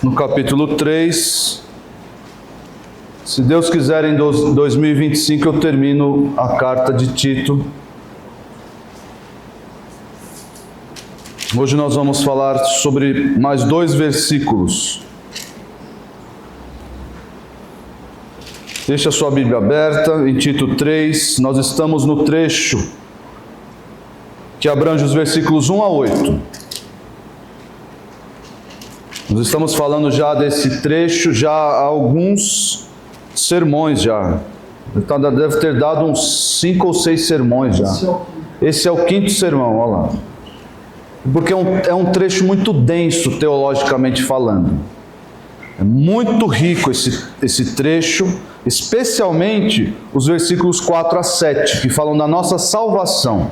no capítulo 3. Se Deus quiser, em 2025 eu termino a carta de Tito. Hoje nós vamos falar sobre mais 2 versículos. Deixa a sua Bíblia aberta em Tito 3. Nós estamos no trecho que abrange os versículos 1 a 8. Nós estamos falando já desse trecho já há alguns sermões já. Deve ter dado uns 5 ou 6 sermões já. Esse é o 5º sermão, olha lá. Porque é um trecho muito denso teologicamente falando. É muito rico esse trecho, especialmente os versículos 4 a 7, que falam da nossa salvação.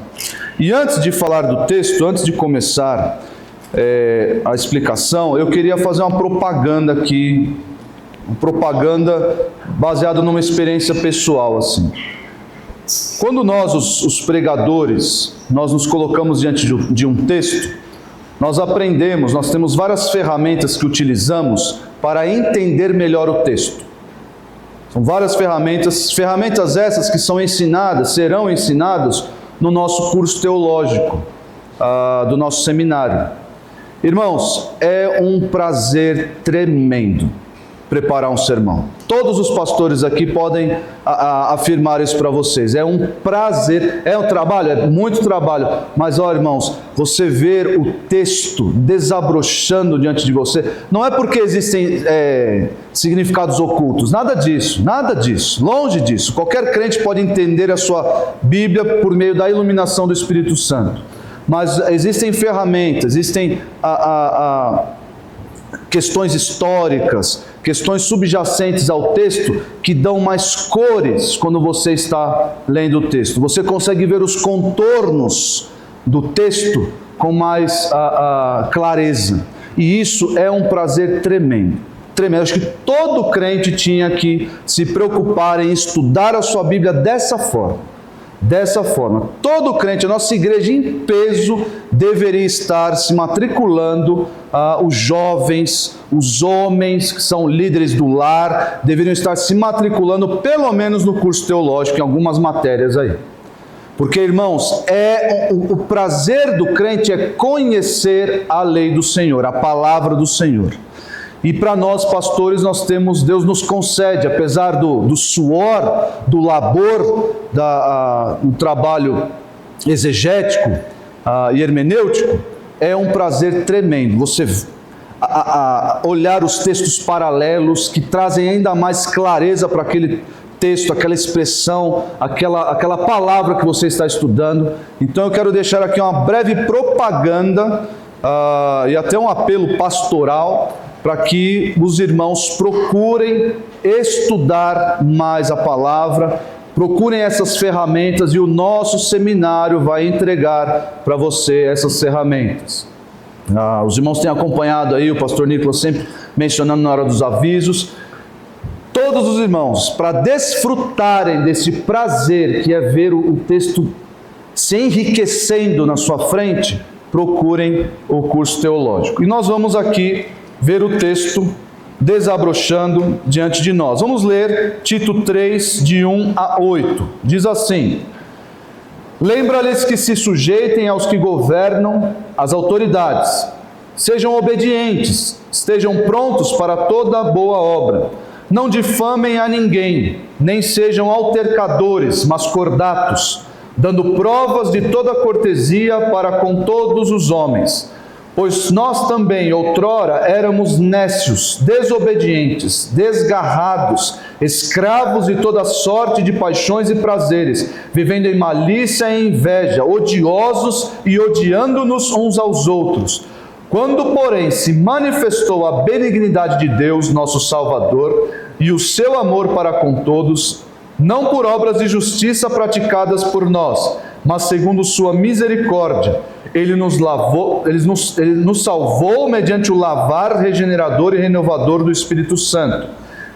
E antes de falar do texto, antes de começar a explicação, eu queria fazer uma propaganda aqui, uma propaganda baseada numa experiência pessoal, assim. Quando nós, os pregadores, nós nos colocamos diante de um texto, nós aprendemos, nós temos várias ferramentas que utilizamos para entender melhor o texto. São várias ferramentas essas que são ensinadas, serão ensinadas no nosso curso teológico, do nosso seminário. Irmãos, é um prazer tremendo preparar um sermão. Todos os pastores aqui podem afirmar isso para vocês. É um prazer, é um trabalho, é muito trabalho. Mas, ó irmãos, você ver o texto desabrochando diante de você, não é porque existem significados ocultos, nada disso, longe disso. Qualquer crente pode entender a sua Bíblia por meio da iluminação do Espírito Santo. Mas existem ferramentas, existem questões históricas, questões subjacentes ao texto que dão mais cores quando você está lendo o texto. Você consegue ver os contornos do texto com mais clareza. E isso é um prazer tremendo. Tremendo. Acho que todo crente tinha que se preocupar em estudar a sua Bíblia dessa forma. Dessa forma, todo crente, a nossa igreja em peso deveria estar se matriculando, os jovens, os homens que são líderes do lar, deveriam estar se matriculando pelo menos no curso teológico, em algumas matérias aí. Porque, irmãos, o prazer do crente é conhecer a lei do Senhor, a palavra do Senhor. E para nós pastores Deus nos concede, apesar do suor, do labor, do trabalho exegético e hermenêutico, é um prazer tremendo. Você olhar os textos paralelos que trazem ainda mais clareza para aquele texto, aquela expressão, aquela palavra que você está estudando. Então eu quero deixar aqui uma breve propaganda e até um apelo pastoral, para que os irmãos procurem estudar mais a palavra, procurem essas ferramentas e o nosso seminário vai entregar para você essas ferramentas. Os irmãos têm acompanhado aí, o pastor Nicolas sempre mencionando na hora dos avisos. Todos os irmãos, para desfrutarem desse prazer que é ver o texto se enriquecendo na sua frente, procurem o curso teológico. E nós vamos aqui ver o texto desabrochando diante de nós. Vamos ler Tito 3, de 1 a 8. Diz assim: Lembra-lhes que se sujeitem aos que governam, as autoridades. Sejam obedientes, estejam prontos para toda boa obra. Não difamem a ninguém, nem sejam altercadores, mas cordatos, dando provas de toda cortesia para com todos os homens. Pois nós também, outrora, éramos nécios, desobedientes, desgarrados, escravos de toda sorte de paixões e prazeres, vivendo em malícia e inveja, odiosos e odiando-nos uns aos outros. Quando, porém, se manifestou a benignidade de Deus, nosso Salvador, e o seu amor para com todos, não por obras de justiça praticadas por nós, mas segundo sua misericórdia, Ele nos salvou mediante o lavar regenerador e renovador do Espírito Santo,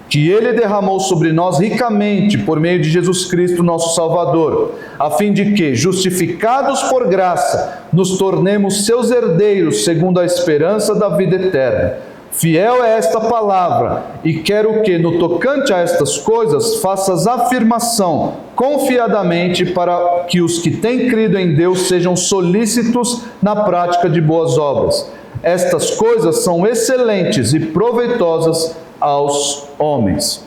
que Ele derramou sobre nós ricamente por meio de Jesus Cristo, nosso Salvador, a fim de que, justificados por graça, nos tornemos seus herdeiros segundo a esperança da vida eterna, Fiel é esta palavra, e quero que, no tocante a estas coisas, faças afirmação confiadamente para que os que têm crido em Deus sejam solícitos na prática de boas obras. Estas coisas são excelentes e proveitosas aos homens.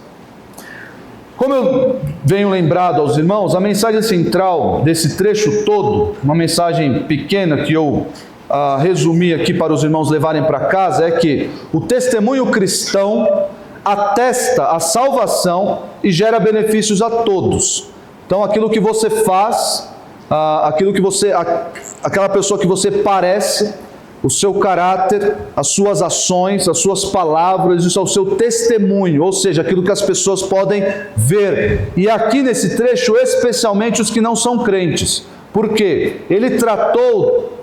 Como eu venho lembrado aos irmãos, a mensagem central desse trecho todo, uma mensagem pequena que eu resumi aqui para os irmãos levarem para casa, é que o testemunho cristão atesta a salvação e gera benefícios a todos. Então, aquilo que você faz, aquela pessoa que você parece, o seu caráter, as suas ações, as suas palavras, isso é o seu testemunho, ou seja, aquilo que as pessoas podem ver. E aqui nesse trecho, especialmente os que não são crentes. Por quê? Ele tratou,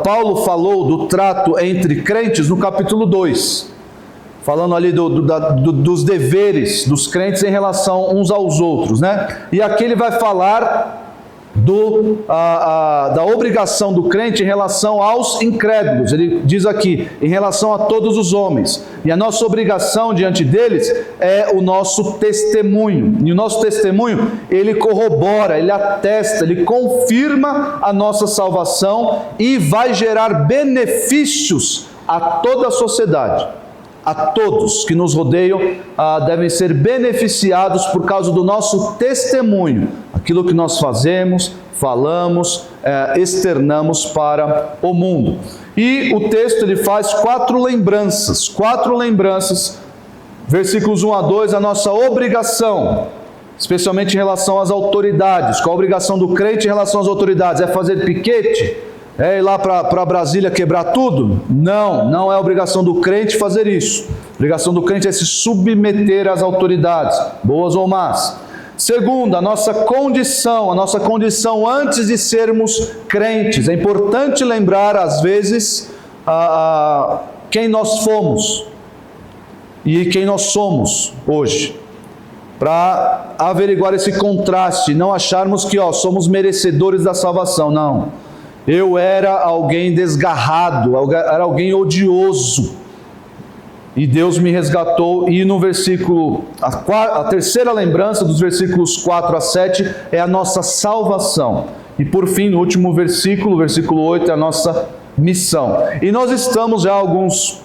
Paulo falou do trato entre crentes no capítulo 2, falando ali dos deveres dos crentes em relação uns aos outros, né? E aqui ele vai falar da obrigação do crente em relação aos incrédulos. Ele diz aqui, em relação a todos os homens. E a nossa obrigação diante deles é o nosso testemunho. E o nosso testemunho, ele corrobora, ele atesta, ele confirma a nossa salvação e vai gerar benefícios a toda a sociedade. A todos que nos rodeiam devem ser beneficiados por causa do nosso testemunho, aquilo que nós fazemos, falamos, externamos para o mundo. E o texto ele faz quatro lembranças, versículos 1 a 2, a nossa obrigação, especialmente em relação às autoridades. Qual a obrigação do crente em relação às autoridades? É fazer piquete? É ir lá para Brasília quebrar tudo? Não é obrigação do crente fazer isso. A obrigação do crente é se submeter às autoridades, boas ou más. Segundo, a nossa condição antes de sermos crentes. É importante lembrar, às vezes, quem nós fomos e quem nós somos hoje, para averiguar esse contraste, não acharmos que somos merecedores da salvação. Não. Eu era alguém desgarrado, era alguém odioso, e Deus me resgatou. E no versículo, a terceira lembrança, dos versículos 4 a 7, é a nossa salvação. E por fim, no último versículo, versículo 8, é a nossa missão. E nós estamos já alguns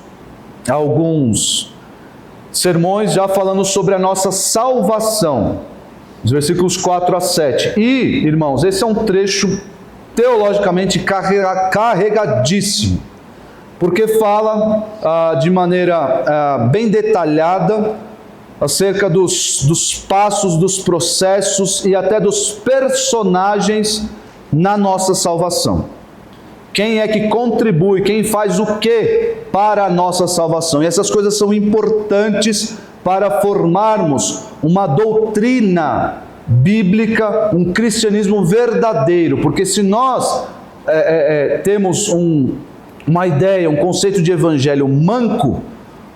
sermões já falando sobre a nossa salvação, os versículos 4 a 7. E, irmãos, esse é um trecho teologicamente carregadíssimo, porque fala de maneira bem detalhada acerca dos passos, dos processos e até dos personagens na nossa salvação. Quem é que contribui, quem faz o que para a nossa salvação. E essas coisas são importantes para formarmos uma doutrina bíblica, um cristianismo verdadeiro, porque se nós temos uma ideia, um conceito de evangelho manco,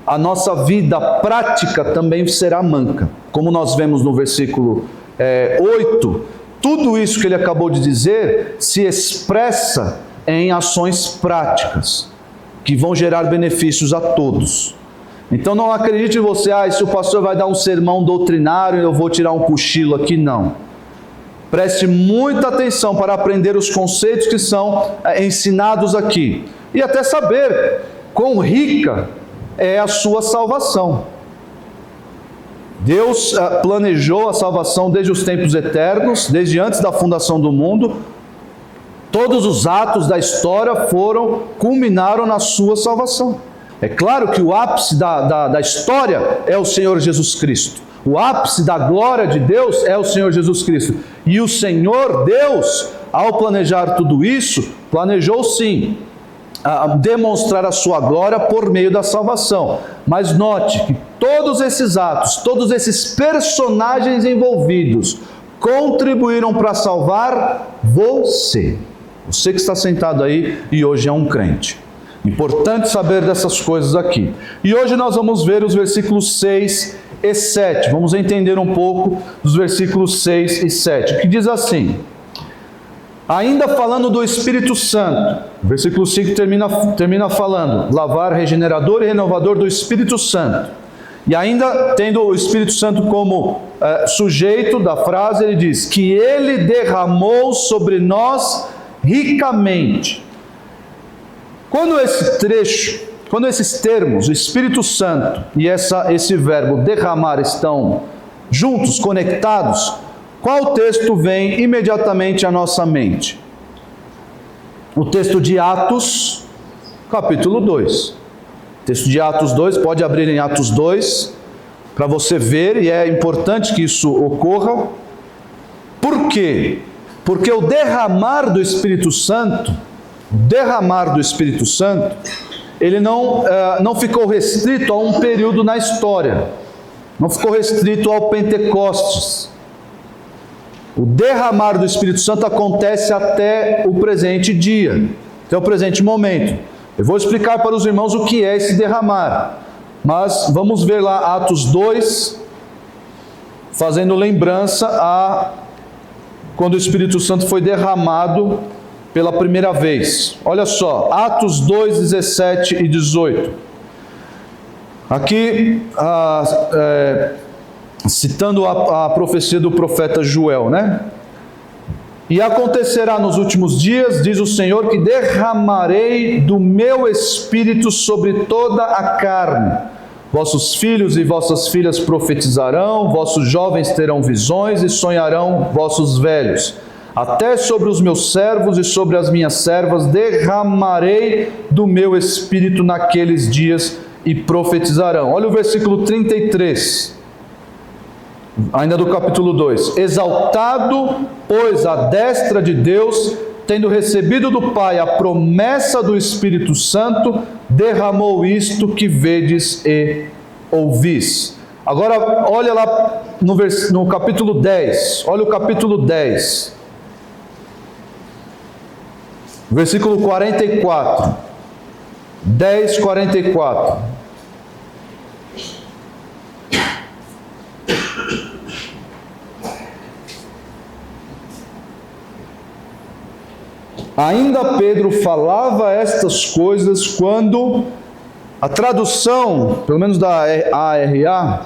a nossa vida prática também será manca. Como nós vemos no versículo 8, tudo isso que ele acabou de dizer se expressa em ações práticas, que vão gerar benefícios a todos. Então não acredite você, se o pastor vai dar um sermão doutrinário, eu vou tirar um cochilo aqui, não. Preste muita atenção para aprender os conceitos que são ensinados aqui. E até saber quão rica é a sua salvação. Deus planejou a salvação desde os tempos eternos, desde antes da fundação do mundo. Todos os atos da história culminaram na sua salvação. É claro que o ápice da história é o Senhor Jesus Cristo. O ápice da glória de Deus é o Senhor Jesus Cristo. E o Senhor Deus, ao planejar tudo isso, planejou sim demonstrar a sua glória por meio da salvação. Mas note que todos esses atos, todos esses personagens envolvidos, contribuíram para salvar você. Você que está sentado aí e hoje é um crente. Importante saber dessas coisas aqui. E hoje nós vamos ver os versículos 6 e 7. Vamos entender um pouco dos versículos 6 e 7, que diz assim: Ainda falando do Espírito Santo, o versículo 5 termina falando, lavar, regenerador e renovador do Espírito Santo. E ainda tendo o Espírito Santo como sujeito da frase, ele diz que ele derramou sobre nós ricamente. Quando esses termos, o Espírito Santo e esse verbo derramar estão juntos, conectados, qual texto vem imediatamente à nossa mente? O texto de Atos, capítulo 2. Texto de Atos 2, pode abrir em Atos 2, para você ver, e é importante que isso ocorra. Por quê? Porque o derramar do Espírito Santo, ele não ficou restrito a um período na história, não ficou restrito ao Pentecostes. O derramar do Espírito Santo acontece até o presente dia, até o presente momento. Eu vou explicar para os irmãos o que é esse derramar, mas vamos ver lá Atos 2, fazendo lembrança a quando o Espírito Santo foi derramado pela primeira vez. Olha só, Atos 2, 17 e 18. Aqui, citando a profecia do profeta Joel, né? E acontecerá nos últimos dias, diz o Senhor, que derramarei do meu Espírito sobre toda a carne. Vossos filhos e vossas filhas profetizarão, vossos jovens terão visões e sonharão vossos velhos. Até sobre os meus servos e sobre as minhas servas derramarei do meu Espírito naqueles dias e profetizarão. Olha o versículo 33. Ainda do capítulo 2, exaltado, pois, à destra de Deus, tendo recebido do Pai a promessa do Espírito Santo, derramou isto que vedes e ouvis. Agora, olha lá no capítulo 10, olha o capítulo 10, versículo 44, 10, 44. Ainda Pedro falava estas coisas quando a tradução, pelo menos da ARA,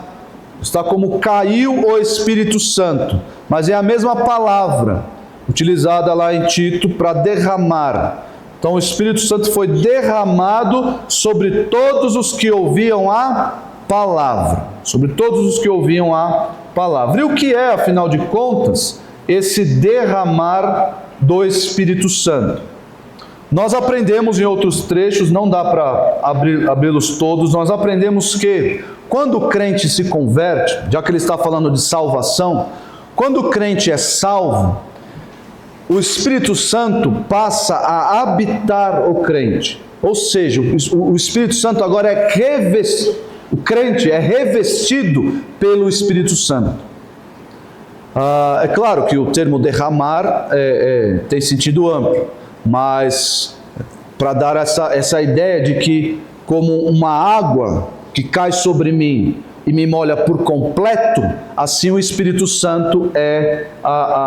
está como caiu o Espírito Santo, mas é a mesma palavra utilizada lá em Tito para derramar. Então o Espírito Santo foi derramado sobre todos os que ouviam a palavra, sobre todos os que ouviam a palavra. E o que é, afinal de contas, esse derramar do Espírito Santo? Nós aprendemos em outros trechos, não dá para abri-los todos, nós aprendemos que quando o crente se converte, já que ele está falando de salvação, quando o crente é salvo, o Espírito Santo passa a habitar o crente. Ou seja, o Espírito Santo agora o crente é revestido pelo Espírito Santo. É claro que o termo derramar tem sentido amplo, mas para dar essa ideia de que como uma água que cai sobre mim e me molha por completo, assim o Espírito Santo é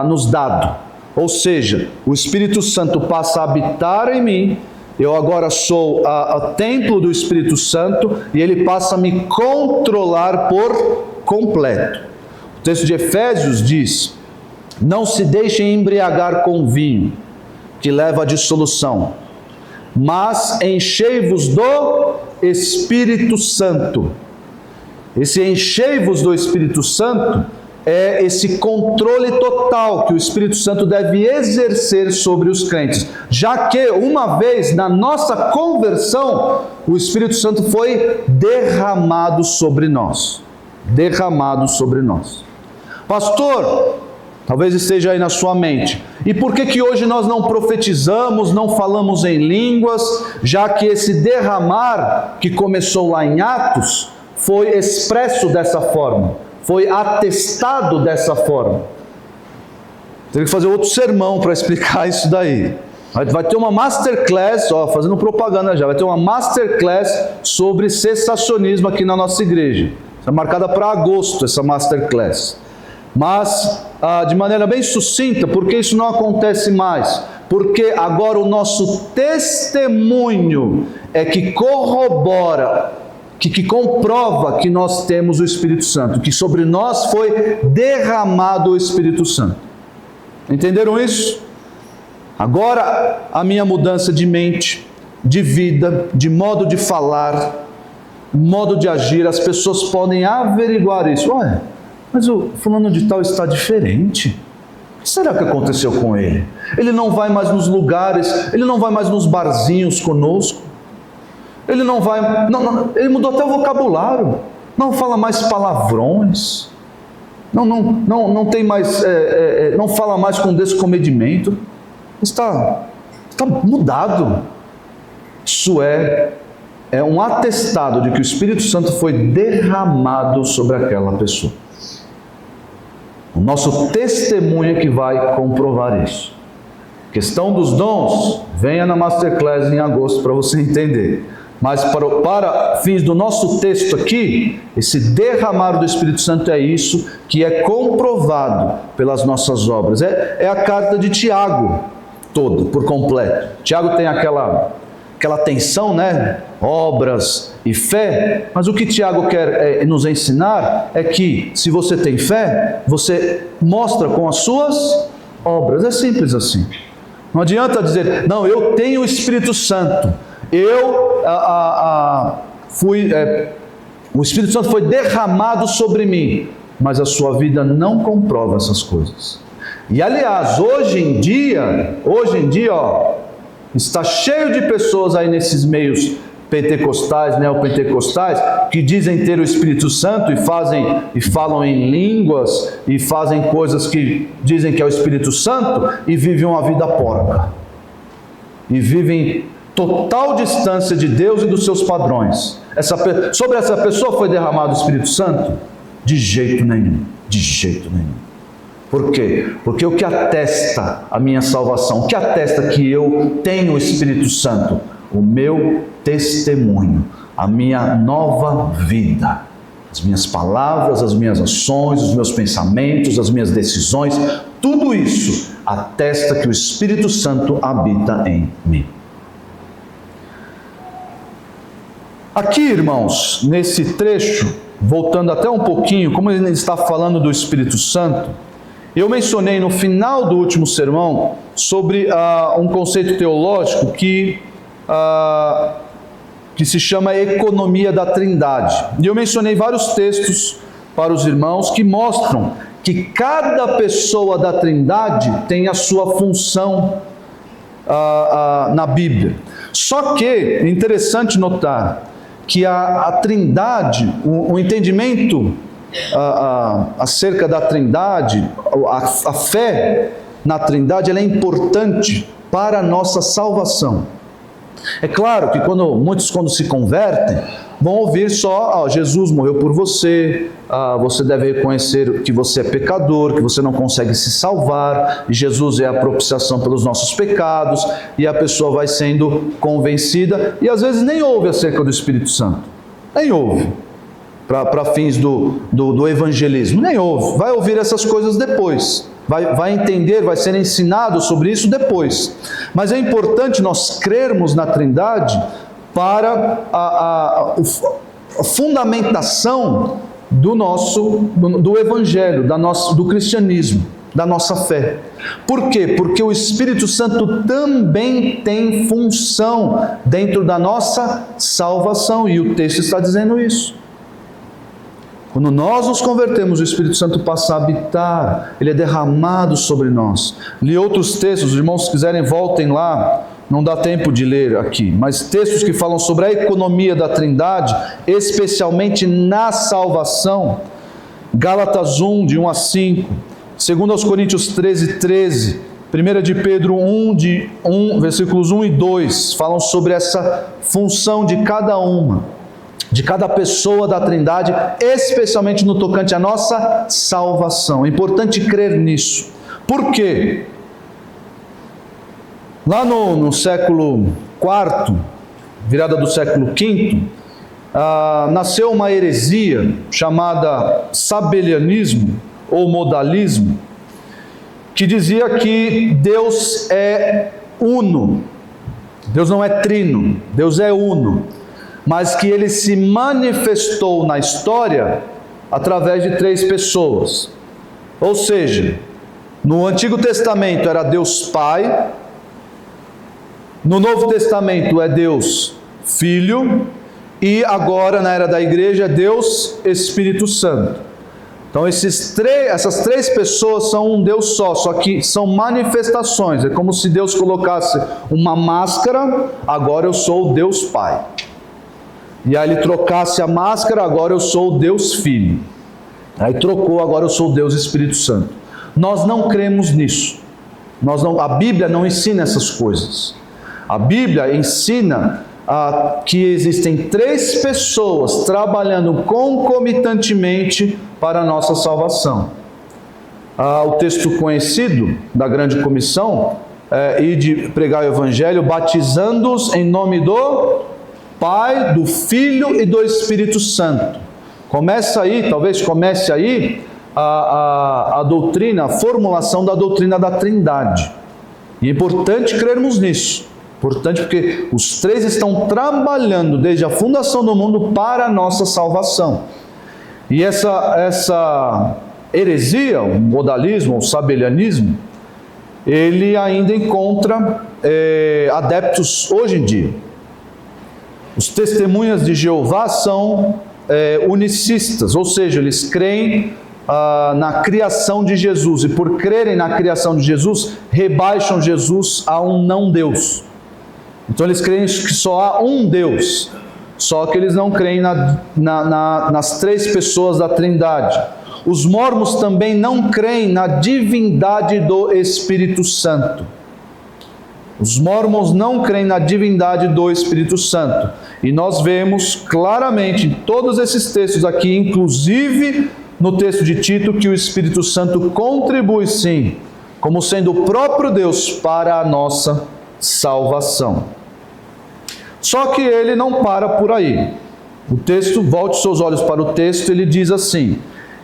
nos dado. Ou seja, o Espírito Santo passa a habitar em mim, eu agora sou o templo do Espírito Santo e ele passa a me controlar por completo. O texto de Efésios diz: não se deixem embriagar com vinho, que leva à dissolução, mas enchei-vos do Espírito Santo. Esse enchei-vos do Espírito Santo é esse controle total que o Espírito Santo deve exercer sobre os crentes, já que uma vez na nossa conversão, o Espírito Santo foi derramado sobre nós. Derramado sobre nós. Pastor, talvez esteja aí na sua mente, e por que hoje nós não profetizamos, não falamos em línguas, já que esse derramar que começou lá em Atos foi expresso dessa forma, foi atestado dessa forma? Teria que fazer outro sermão para explicar isso daí. Vai ter uma masterclass, fazendo propaganda já, vai ter uma masterclass sobre cessacionismo aqui na nossa igreja. Está marcada para agosto essa masterclass. Mas, de maneira bem sucinta, porque isso não acontece mais? Porque agora o nosso testemunho é que corrobora, que comprova que nós temos o Espírito Santo, que sobre nós foi derramado o Espírito Santo. Entenderam isso? Agora a minha mudança de mente, de vida, de modo de falar, modo de agir, as pessoas podem averiguar isso. Olha, mas o fulano de tal está diferente. O que será que aconteceu com ele? Ele não vai mais nos lugares, ele não vai mais nos barzinhos conosco. Ele não vai, ele mudou até o vocabulário. Não fala mais palavrões. Não tem mais, não fala mais com descomedimento. Está mudado. Isso é um atestado de que o Espírito Santo foi derramado sobre aquela pessoa. O nosso testemunho é que vai comprovar isso. Questão dos dons, venha na Masterclass em agosto para você entender. Mas para fins do nosso texto aqui, esse derramar do Espírito Santo é isso que é comprovado pelas nossas obras. É a carta de Tiago toda, por completo. Tiago tem aquela tensão, né? Obras e fé. Mas o que Tiago quer nos ensinar é que se você tem fé, você mostra com as suas obras. É simples assim. Não adianta dizer, não, eu tenho o Espírito Santo. O Espírito Santo foi derramado sobre mim, mas a sua vida não comprova essas coisas. E aliás, hoje em dia, está cheio de pessoas aí nesses meios pentecostais, neopentecostais, que dizem ter o Espírito Santo e falam em línguas e fazem coisas que dizem que é o Espírito Santo e vivem uma vida porca. E vivem total distância de Deus e dos seus padrões. Sobre essa pessoa foi derramado o Espírito Santo? De jeito nenhum. De jeito nenhum. Por quê? Porque o que atesta a minha salvação, o que atesta que eu tenho o Espírito Santo? O meu testemunho, a minha nova vida. As minhas palavras, as minhas ações, os meus pensamentos, as minhas decisões, tudo isso atesta que o Espírito Santo habita em mim. Aqui, irmãos, nesse trecho, voltando até um pouquinho, como ele está falando do Espírito Santo, eu mencionei no final do último sermão sobre um conceito teológico que se chama economia da Trindade. E eu mencionei vários textos para os irmãos que mostram que cada pessoa da Trindade tem a sua função na Bíblia. Só que é interessante notar que a Trindade, o entendimento acerca da Trindade, a fé na Trindade, ela é importante para a nossa salvação. É claro que muitos quando se convertem, vão ouvir só, Jesus morreu por você, você deve reconhecer que você é pecador, que você não consegue se salvar, e Jesus é a propiciação pelos nossos pecados, e a pessoa vai sendo convencida, e às vezes nem ouve acerca do Espírito Santo, nem ouve, para fins do evangelismo, nem ouve, vai ouvir essas coisas depois, vai entender, vai ser ensinado sobre isso depois. Mas é importante nós crermos na Trindade para a fundamentação do Evangelho, do cristianismo, da nossa fé. Por quê? Porque o Espírito Santo também tem função dentro da nossa salvação, e o texto está dizendo isso. Quando nós nos convertemos, o Espírito Santo passa a habitar, ele é derramado sobre nós. Li outros textos, os irmãos, se quiserem, voltem lá, não dá tempo de ler aqui, mas textos que falam sobre a economia da Trindade, especialmente na salvação. Gálatas 1, de 1 a 5, 2 Coríntios 13, 13, 1 de Pedro 1, versículos 1 e 2, falam sobre essa função de cada pessoa da Trindade, especialmente no tocante à nossa salvação. É importante crer nisso. Por quê? Lá no século IV, virada do século V, nasceu uma heresia chamada sabelianismo, ou modalismo, que dizia que Deus é uno. Deus não é trino, Deus é uno, mas que ele se manifestou na história através de 3 pessoas. Ou seja, no Antigo Testamento era Deus Pai, no Novo Testamento é Deus Filho, e agora na era da igreja é Deus Espírito Santo. Então essas 3 pessoas são um Deus só que são manifestações. É como se Deus colocasse uma máscara, agora eu sou o Deus Pai. E aí ele trocasse a máscara, agora eu sou o Deus Filho. Aí trocou, agora eu sou o Deus Espírito Santo. Nós não cremos nisso. A Bíblia não ensina essas coisas. A Bíblia ensina que existem 3 pessoas trabalhando concomitantemente para a nossa salvação. O texto conhecido da grande comissão e de pregar o Evangelho, batizando-os em nome do Pai, do Filho e do Espírito Santo. Talvez comece aí a doutrina, a formulação da doutrina da Trindade. E é importante crermos nisso. Importante porque os 3 estão trabalhando desde a fundação do mundo para a nossa salvação. E essa heresia, o modalismo, o sabelianismo, ele ainda encontra adeptos hoje em dia. Os testemunhas de Jeová são unicistas, ou seja, eles creem na criação de Jesus, e por crerem na criação de Jesus, rebaixam Jesus a um não-Deus. Então eles creem que só há um Deus, só que eles não creem nas 3 pessoas da Trindade. Os mormons também não creem na divindade do Espírito Santo. Os mormons não creem na divindade do Espírito Santo. E nós vemos claramente em todos esses textos aqui, inclusive no texto de Tito, que o Espírito Santo contribui sim, como sendo o próprio Deus para a nossa salvação. Só que ele não para por aí. O texto, volte seus olhos para o texto, ele diz assim,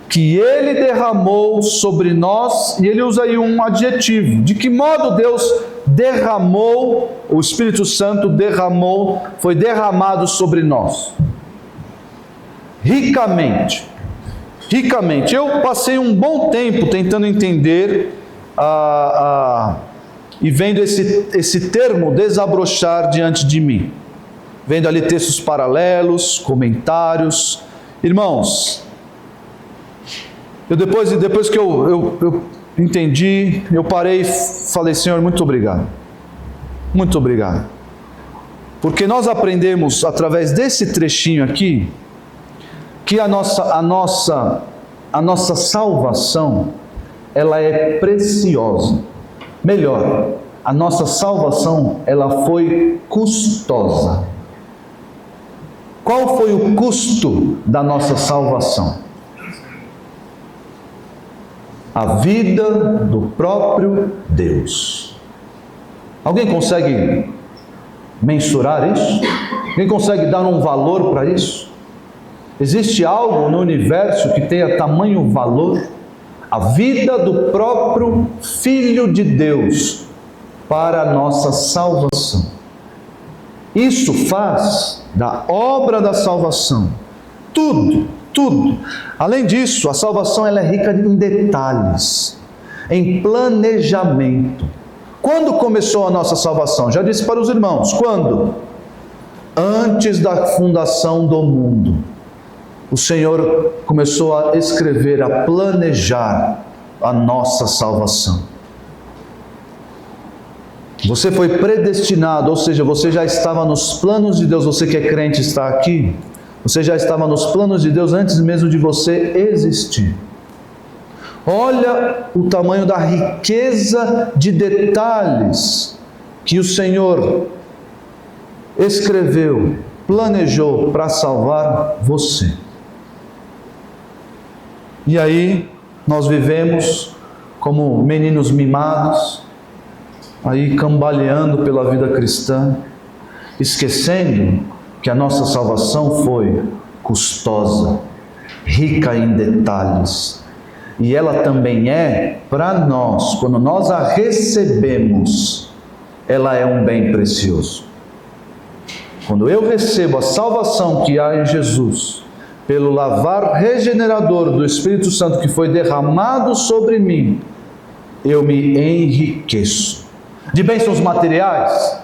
que ele derramou sobre nós, e ele usa aí um adjetivo. De que modo Deus derramou, o Espírito Santo derramou, foi derramado sobre nós? Ricamente. Ricamente. Eu passei um bom tempo tentando entender e vendo esse termo desabrochar diante de mim. Vendo ali textos paralelos, comentários. Irmãos, depois que eu entendi, eu parei e falei, Senhor, muito obrigado. Muito obrigado. Porque nós aprendemos através desse trechinho aqui, que a nossa salvação, ela é preciosa. Melhor, a nossa salvação, ela foi custosa. Qual foi o custo da nossa salvação? A vida do próprio Deus. Alguém consegue mensurar isso? Alguém consegue dar um valor para isso? Existe algo no universo que tenha tamanho valor? A vida do próprio Filho de Deus para a nossa salvação. Isso faz da obra da salvação tudo. Além disso, a salvação ela é rica em detalhes, em planejamento. Quando começou a nossa salvação? Já disse para os irmãos, quando? Antes da fundação do mundo. O Senhor começou a escrever, a planejar a nossa salvação. Você foi predestinado, ou seja, você já estava nos planos de Deus. Você que é crente está aqui, você já estava nos planos de Deus antes mesmo de você existir. Olha o tamanho da riqueza de detalhes que o Senhor escreveu, planejou para salvar você. E aí nós vivemos como meninos mimados, aí cambaleando pela vida cristã, esquecendo que a nossa salvação foi custosa, rica em detalhes. E ela também é para nós, quando nós a recebemos, ela é um bem precioso. Quando eu recebo a salvação que há em Jesus, pelo lavar regenerador do Espírito Santo que foi derramado sobre mim, eu me enriqueço. De bênçãos materiais?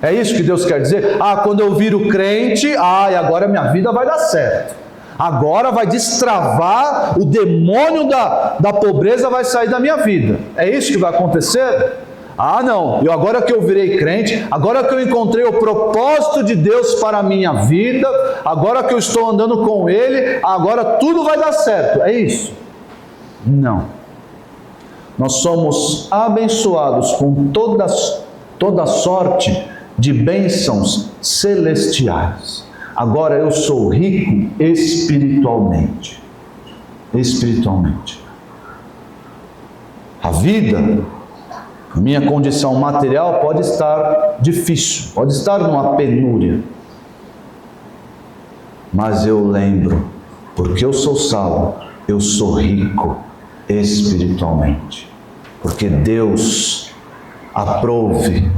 É isso que Deus quer dizer? Quando eu viro crente, e agora minha vida vai dar certo. Agora vai destravar, o demônio da pobreza vai sair da minha vida. É isso que vai acontecer? Não, agora que eu virei crente, agora que eu encontrei o propósito de Deus para a minha vida, agora que eu estou andando com Ele, agora tudo vai dar certo. É isso? Não. Nós somos abençoados com toda sorte de bênçãos celestiais. Agora eu sou rico espiritualmente. Espiritualmente. A vida, a minha condição material pode estar difícil, pode estar numa penúria. Mas eu lembro, porque eu sou salvo, eu sou rico espiritualmente. Porque Deus aprove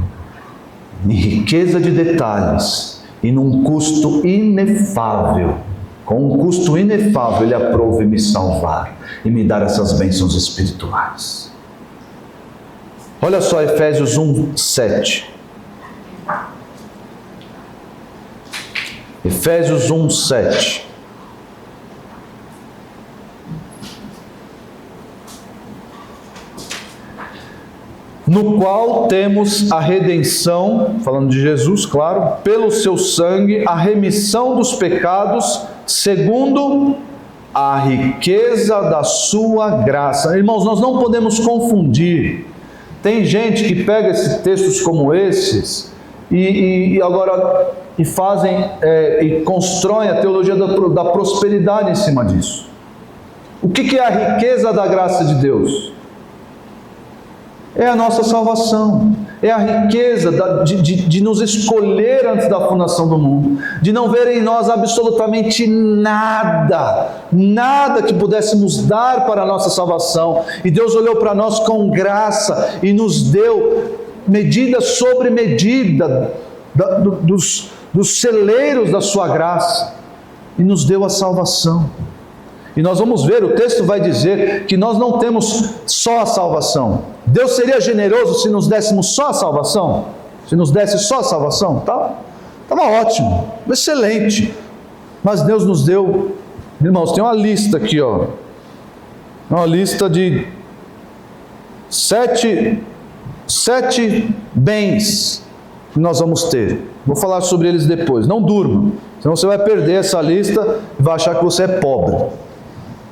em riqueza de detalhes e num custo inefável, com um custo inefável, Ele aprove me salvar e me dar essas bênçãos espirituais. Olha só Efésios 1:7. Efésios 1:7. No qual temos a redenção, falando de Jesus, claro, pelo seu sangue, a remissão dos pecados, segundo a riqueza da sua graça. Irmãos, nós não podemos confundir. Tem gente que pega esses textos como esses e fazem e constroem a teologia da prosperidade em cima disso. O que é a riqueza da graça de Deus? É a nossa salvação, é a riqueza de nos escolher antes da fundação do mundo, de não ver em nós absolutamente nada que pudéssemos dar para a nossa salvação, e Deus olhou para nós com graça e nos deu medida sobre medida dos celeiros da sua graça, e nos deu a salvação. E nós vamos ver, o texto vai dizer que nós não temos só a salvação. Deus seria generoso se nos dessemos só a salvação? Se nos desse só a salvação? Estava ótimo, excelente. Mas Deus nos deu, irmãos, tem uma lista aqui, uma lista de sete bens que nós vamos ter. Vou falar sobre eles depois. Não durma, senão você vai perder essa lista e vai achar que você é pobre.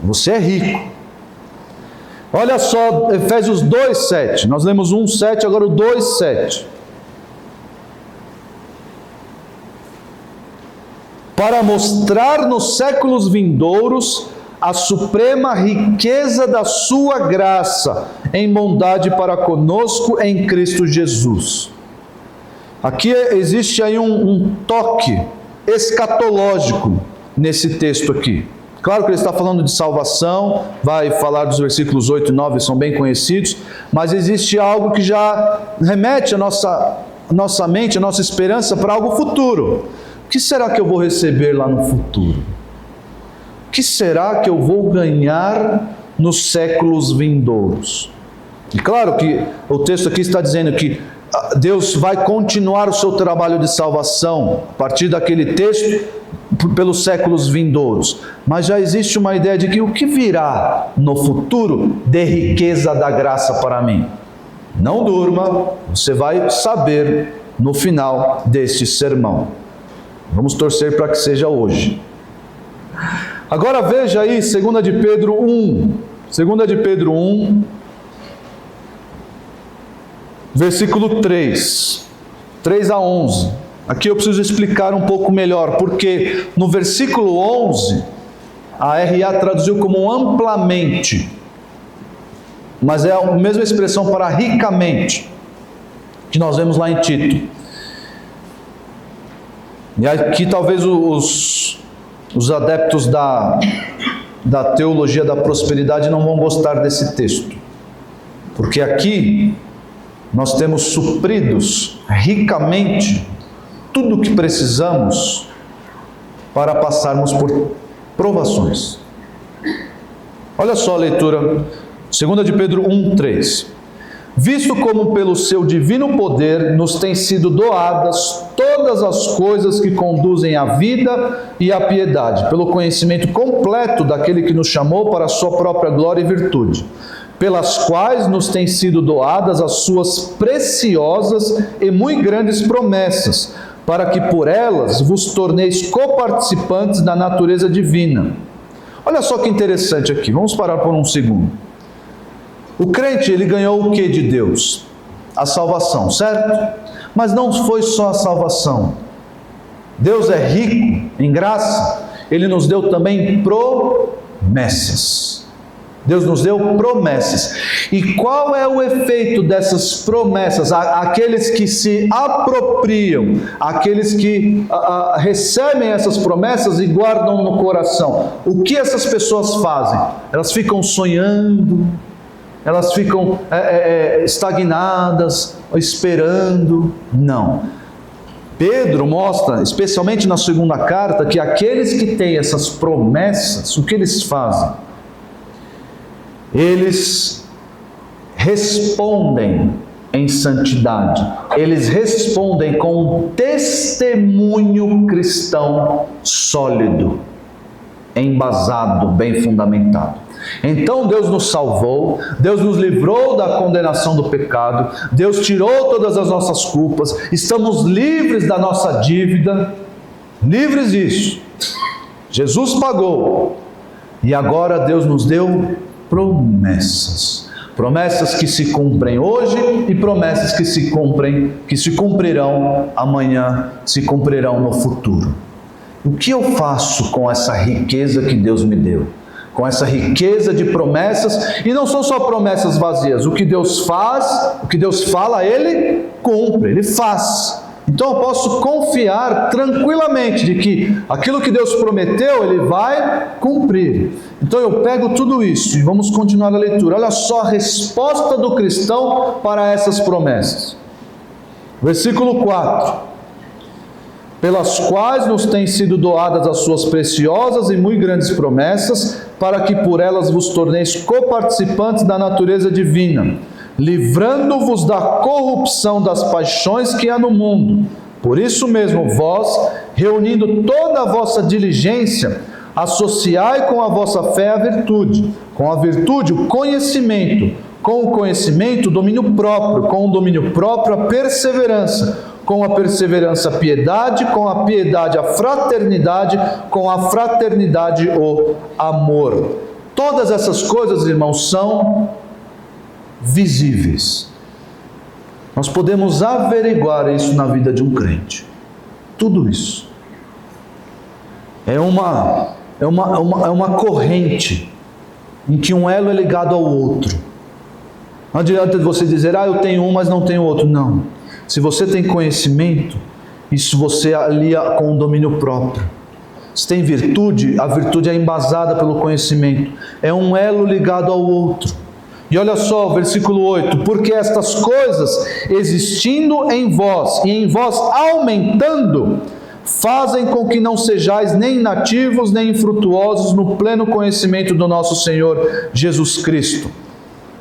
Você é rico. Olha só Efésios 2:7. Nós lemos 1:7, agora o 2:7. Para mostrar nos séculos vindouros a suprema riqueza da sua graça em bondade para conosco em Cristo Jesus. Aqui existe aí um toque escatológico nesse texto aqui. Claro que ele está falando de salvação, vai falar dos versículos 8 e 9, são bem conhecidos, mas existe algo que já remete a nossa mente, a nossa esperança para algo futuro. O que será que eu vou receber lá no futuro? O que será que eu vou ganhar nos séculos vindouros? E claro que o texto aqui está dizendo que Deus vai continuar o seu trabalho de salvação a partir daquele texto pelos séculos vindouros, mas já existe uma ideia de que o que virá no futuro de riqueza da graça para mim. Não durma, você vai saber no final deste sermão. Vamos torcer para que seja hoje. Agora veja aí 2 de Pedro 1, 2 de Pedro 1, versículo 3 a 11. Aqui eu preciso explicar um pouco melhor, porque no versículo 11, a RA traduziu como amplamente, mas é a mesma expressão para ricamente, que nós vemos lá em Tito. E aqui talvez os adeptos da teologia da prosperidade não vão gostar desse texto, porque aqui nós temos supridos ricamente tudo o que precisamos para passarmos por provações. Olha só a leitura, 2 de Pedro 1:3. Visto como pelo seu divino poder nos têm sido doadas todas as coisas que conduzem à vida e à piedade, pelo conhecimento completo daquele que nos chamou para a sua própria glória e virtude, pelas quais nos têm sido doadas as suas preciosas e muito grandes promessas, para que por elas vos torneis coparticipantes da natureza divina. Olha só que interessante aqui, vamos parar por um segundo. O crente, ele ganhou o que de Deus? A salvação, certo? Mas não foi só a salvação. Deus é rico em graça, Ele nos deu também promessas. Deus nos deu promessas. E qual é o efeito dessas promessas? Aqueles que se apropriam, aqueles que recebem essas promessas e guardam no coração. O que essas pessoas fazem? Elas ficam sonhando, elas ficam estagnadas, esperando. Não. Pedro mostra, especialmente na segunda carta, que aqueles que têm essas promessas, o que eles fazem? Eles respondem em santidade, eles respondem com um testemunho cristão sólido, embasado, bem fundamentado. Então Deus nos salvou, Deus nos livrou da condenação do pecado, Deus tirou todas as nossas culpas, estamos livres da nossa dívida, livres disso. Jesus pagou, e agora Deus nos deu promessas. Promessas que se cumprem hoje e promessas que se cumprirão amanhã, se cumprirão no futuro. O que eu faço com essa riqueza que Deus me deu? Com essa riqueza de promessas, e não são só promessas vazias. O que Deus faz, o que Deus fala, Ele cumpre, Ele faz. Então eu posso confiar tranquilamente de que aquilo que Deus prometeu, Ele vai cumprir. Então eu pego tudo isso e vamos continuar a leitura. Olha só a resposta do cristão para essas promessas. Versículo 4. Pelas quais nos têm sido doadas as suas preciosas e muito grandes promessas, para que por elas vos torneis coparticipantes da natureza divina, livrando-vos da corrupção das paixões que há no mundo. Por isso mesmo vós, reunindo toda a vossa diligência, associai com a vossa fé a virtude, com a virtude o conhecimento, com o conhecimento o domínio próprio, com o domínio próprio a perseverança, com a perseverança a piedade, com a piedade a fraternidade, com a fraternidade o amor. Todas essas coisas, irmãos, são visíveis. Nós podemos averiguar isso na vida de um crente. Tudo isso. É uma corrente em que um elo é ligado ao outro. Não adianta você dizer, eu tenho um, mas não tenho outro. Não. Se você tem conhecimento, isso você alia com o domínio próprio. Se tem virtude, a virtude é embasada pelo conhecimento. É um elo ligado ao outro. E olha só, versículo 8. Porque estas coisas, existindo em vós e em vós aumentando, fazem com que não sejais nem inativos nem infrutuosos no pleno conhecimento do nosso Senhor Jesus Cristo.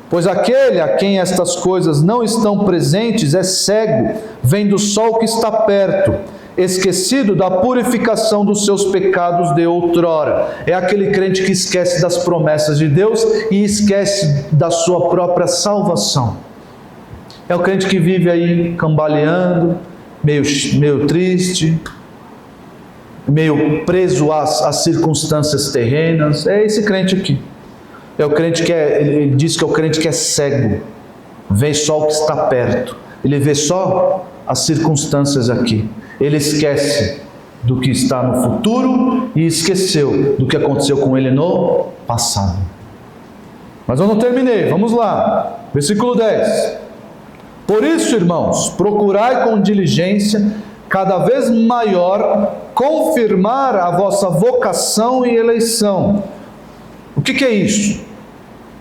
Pois aquele a quem estas coisas não estão presentes é cego, vendo só o que está perto, esquecido da purificação dos seus pecados de outrora. É aquele crente que esquece das promessas de Deus e esquece da sua própria salvação. É o crente que vive aí cambaleando, meio triste, meio preso às circunstâncias terrenas. É esse crente aqui. É o crente ele diz que é o crente que é cego, vê só o que está perto, ele vê só as circunstâncias aqui, ele esquece do que está no futuro e esqueceu do que aconteceu com ele no passado. Mas eu não terminei, vamos lá, versículo 10. Por isso, irmãos, procurai com diligência, cada vez maior, confirmar a vossa vocação e eleição. que é isso?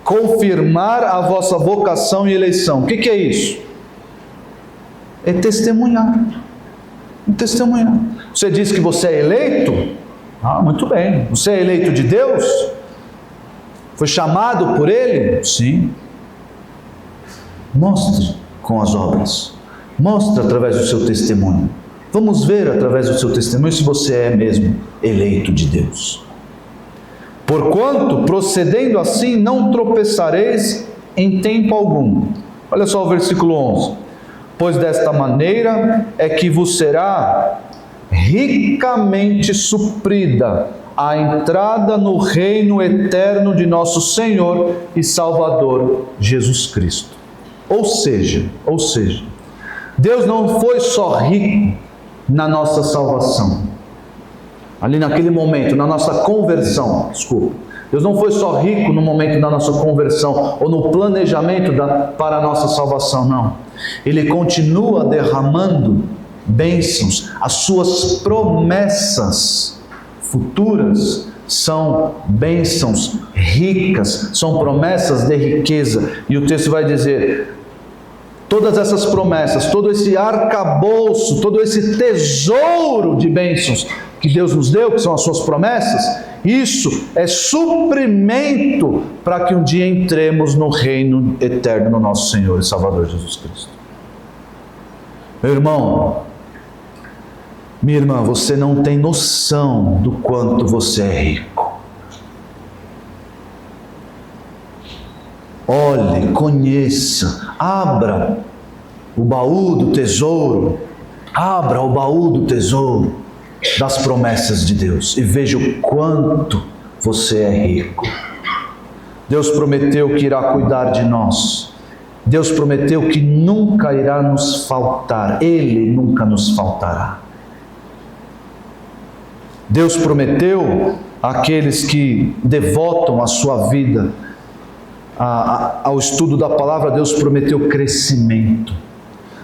Confirmar a vossa vocação e eleição. O que é isso? É testemunhar. Testemunhar. Você diz que você é eleito? Muito bem. Você é eleito de Deus? Foi chamado por Ele? Sim. Mostre com as obras. Mostre através do seu testemunho. Vamos ver através do seu testemunho se você é mesmo eleito de Deus. Porquanto, procedendo assim, não tropeçareis em tempo algum. Olha só o versículo 11. Pois desta maneira é que vos será ricamente suprida a entrada no reino eterno de nosso Senhor e Salvador Jesus Cristo. Ou seja, Deus não foi só rico na nossa salvação, ali naquele momento, na nossa conversão, Deus não foi só rico no momento da nossa conversão, ou no planejamento para a nossa salvação, não. Ele continua derramando bênçãos. As suas promessas futuras são bênçãos ricas, são promessas de riqueza. E o texto vai dizer, todas essas promessas, todo esse arcabouço, todo esse tesouro de bênçãos que Deus nos deu, que são as suas promessas, isso é suprimento para que um dia entremos no reino eterno do nosso Senhor e Salvador Jesus Cristo. Meu irmão, minha irmã, você não tem noção do quanto você é rico. Olhe, conheça, abra o baú do tesouro, abra o baú do tesouro das promessas de Deus e veja o quanto você é rico. Deus prometeu que irá cuidar de nós. Deus prometeu que nunca irá nos faltar. Ele nunca nos faltará. Deus prometeu àqueles que devotam a sua vida ao estudo da palavra, Deus prometeu crescimento.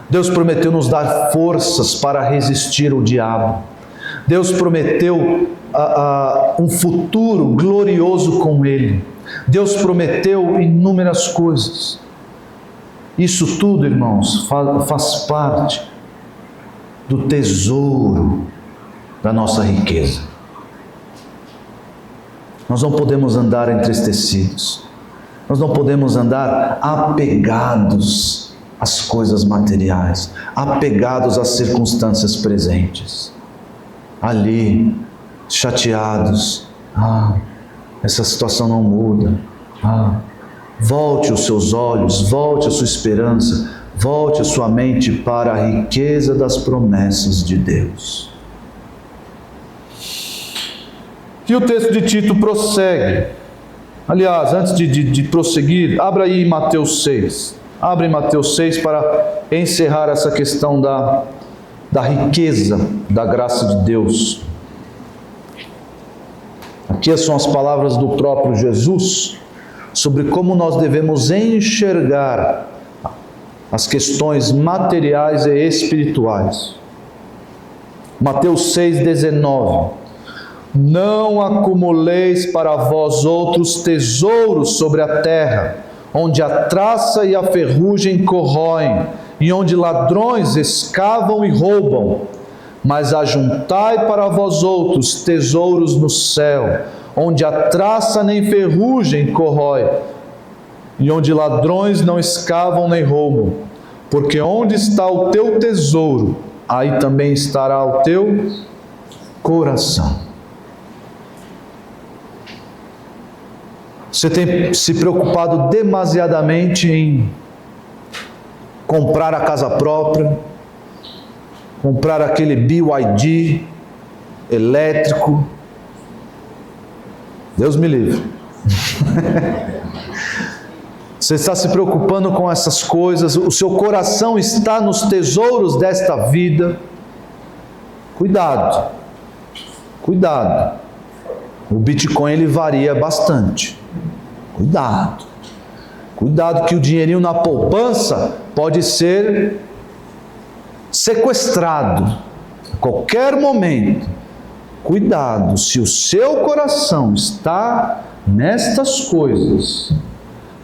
Deus prometeu nos dar forças para resistir ao diabo. Deus prometeu um futuro glorioso com Ele. Deus prometeu inúmeras coisas. Isso tudo, irmãos, faz parte do tesouro da nossa riqueza. Nós não podemos andar entristecidos. Nós não podemos andar apegados às coisas materiais, apegados às circunstâncias presentes. Ali, chateados, essa situação não muda. Volte os seus olhos, volte a sua esperança, volte a sua mente para a riqueza das promessas de Deus. E o texto de Tito prossegue. Aliás, antes de prosseguir, abra aí em Mateus 6. Abre em Mateus 6 para encerrar essa questão da riqueza da graça de Deus. Aqui são as palavras do próprio Jesus sobre como nós devemos enxergar as questões materiais e espirituais. Mateus 6,19. Não acumuleis para vós outros tesouros sobre a terra, onde a traça e a ferrugem corroem, e onde ladrões escavam e roubam, mas ajuntai para vós outros tesouros no céu, onde a traça nem ferrugem corrói, e onde ladrões não escavam nem roubam, porque onde está o teu tesouro, aí também estará o teu coração. Você tem se preocupado demasiadamente em comprar a casa própria, comprar aquele BYD elétrico. Deus me livre. Você está se preocupando com essas coisas, o seu coração está nos tesouros desta vida. Cuidado, cuidado. O Bitcoin ele varia bastante. Cuidado. Cuidado que o dinheirinho na poupança pode ser sequestrado a qualquer momento. cuidado, se o seu coração está nestas coisas,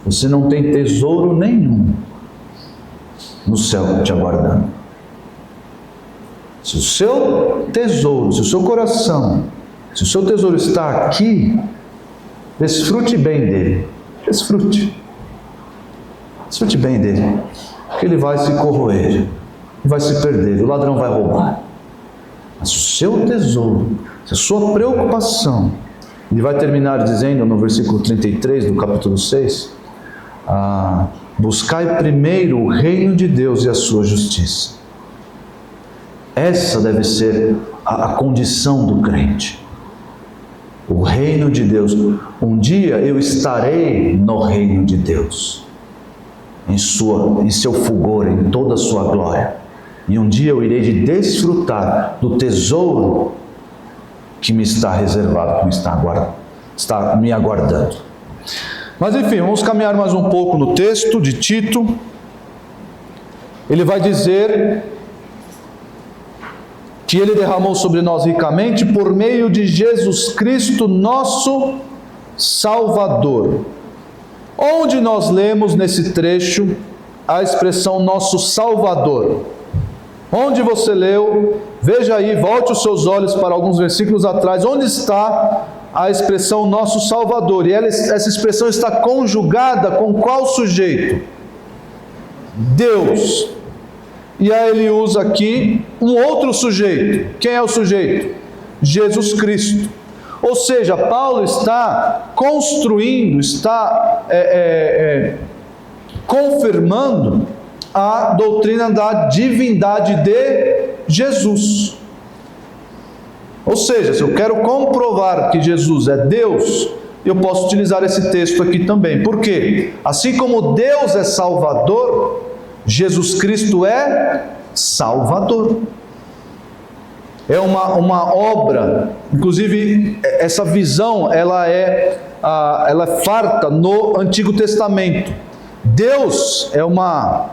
você não tem tesouro nenhum no céu te aguardando. Se o seu tesouro, se o seu coração, se o seu tesouro está aqui, desfrute bem dele. Desfrute bem dele, porque ele vai se corroer, vai se perder, o ladrão vai roubar. Mas o seu tesouro, a sua preocupação, ele vai terminar dizendo no versículo 33 do capítulo 6, buscai primeiro o reino de Deus e a sua justiça. Essa deve ser a condição do crente. O reino de Deus. Um dia eu estarei no reino de Deus, em seu fulgor, em toda a sua glória. E um dia eu irei desfrutar do tesouro que me está reservado, que está me aguardando. Mas enfim, vamos caminhar mais um pouco no texto de Tito. Ele vai dizer que ele derramou sobre nós ricamente por meio de Jesus Cristo, nosso Salvador. Onde nós lemos nesse trecho a expressão nosso Salvador? Onde você leu? Veja aí, volte os seus olhos para alguns versículos atrás. Onde está a expressão nosso Salvador? E essa expressão está conjugada com qual sujeito? Deus. E aí ele usa aqui um outro sujeito. Quem é o sujeito? Jesus Cristo. Ou seja, Paulo está construindo, está confirmando a doutrina da divindade de Jesus. Ou seja, se eu quero comprovar que Jesus é Deus, eu posso utilizar esse texto aqui também. Por quê? Assim como Deus é Salvador, Jesus Cristo é Salvador. É uma obra, inclusive essa visão ela é farta no Antigo Testamento. Deus é uma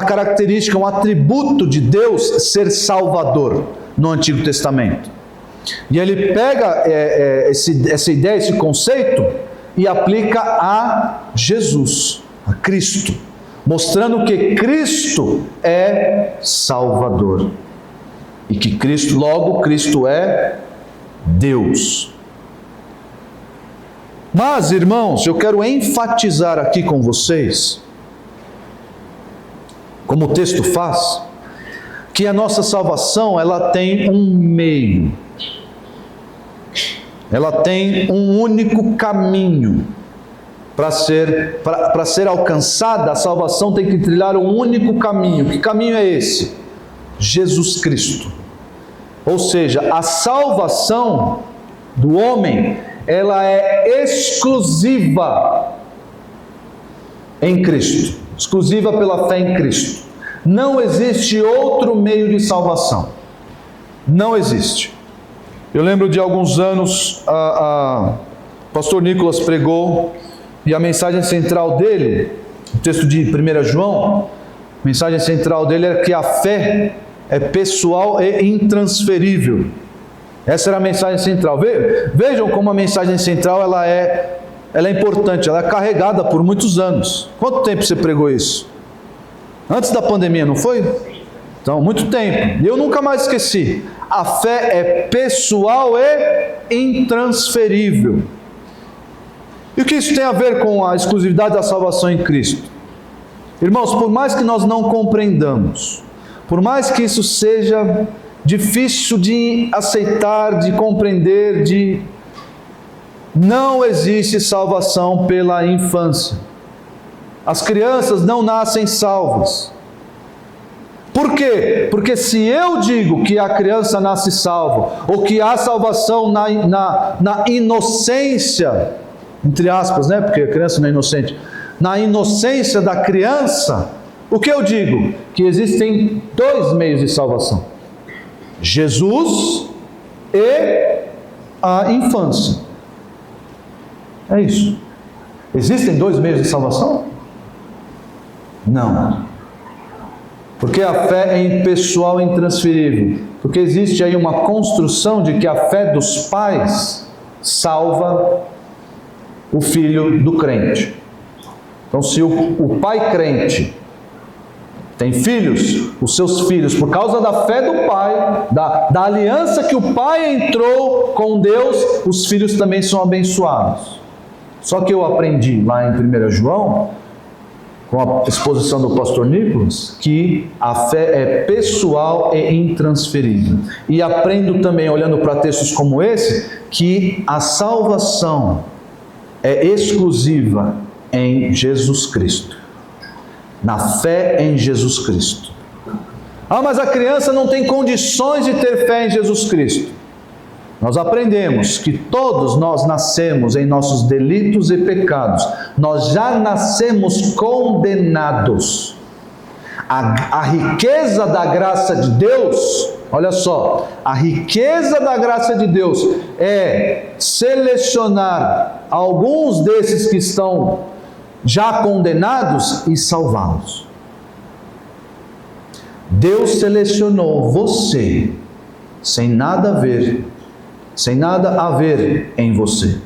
característica, um atributo de Deus ser Salvador no Antigo Testamento. E ele pega essa ideia, esse conceito e aplica a Jesus, a Cristo, mostrando que Cristo é Salvador. E que Cristo é Deus. Mas, irmãos, eu quero enfatizar aqui com vocês, como o texto faz, que a nossa salvação, ela tem um meio. Ela tem um único caminho. Para ser alcançada, a salvação tem que trilhar um único caminho. Que caminho é esse? Jesus Cristo. Ou seja, a salvação do homem, ela é exclusiva em Cristo, exclusiva pela fé em Cristo. Não existe outro meio de salvação. Não existe. Eu lembro de alguns anos, o pastor Nicolas pregou, e a mensagem central dele, o texto de 1 João, a mensagem central dele era que a fé é pessoal e intransferível. Essa era a mensagem central. Vejam como a mensagem central ela é importante, ela é carregada por muitos anos. Quanto tempo você pregou isso? Antes da pandemia, não foi? Então, muito tempo. E eu nunca mais esqueci. A fé é pessoal e intransferível. E o que isso tem a ver com a exclusividade da salvação em Cristo? Irmãos, por mais que nós não compreendamos, por mais que isso seja difícil de aceitar, de compreender, não existe salvação pela infância. As crianças não nascem salvas. Por quê? Porque se eu digo que a criança nasce salva, ou que há salvação na inocência, entre aspas, né? Porque a criança não é inocente, na inocência da criança, o que eu digo? Que existem dois meios de salvação: Jesus e a infância. É isso. Existem dois meios de salvação? Não. Porque a fé é impessoal e intransferível. Porque existe aí uma construção de que a fé dos pais salva o filho do crente. Então, se o pai crente tem filhos, os seus filhos, por causa da fé do pai, da aliança que o pai entrou com Deus, os filhos também são abençoados. Só que eu aprendi lá em 1 João, com a exposição do pastor Nicolas, que a fé é pessoal e intransferível. E aprendo também, olhando para textos como esse, que a salvação é exclusiva em Jesus Cristo. Na fé em Jesus Cristo. Ah, mas a criança não tem condições de ter fé em Jesus Cristo. Nós aprendemos que todos nós nascemos em nossos delitos e pecados. Nós já nascemos condenados. A riqueza da graça de Deus, olha só, a riqueza da graça de Deus é selecionar alguns desses que estão já condenados e salvá-los. Deus selecionou você sem nada a ver em você,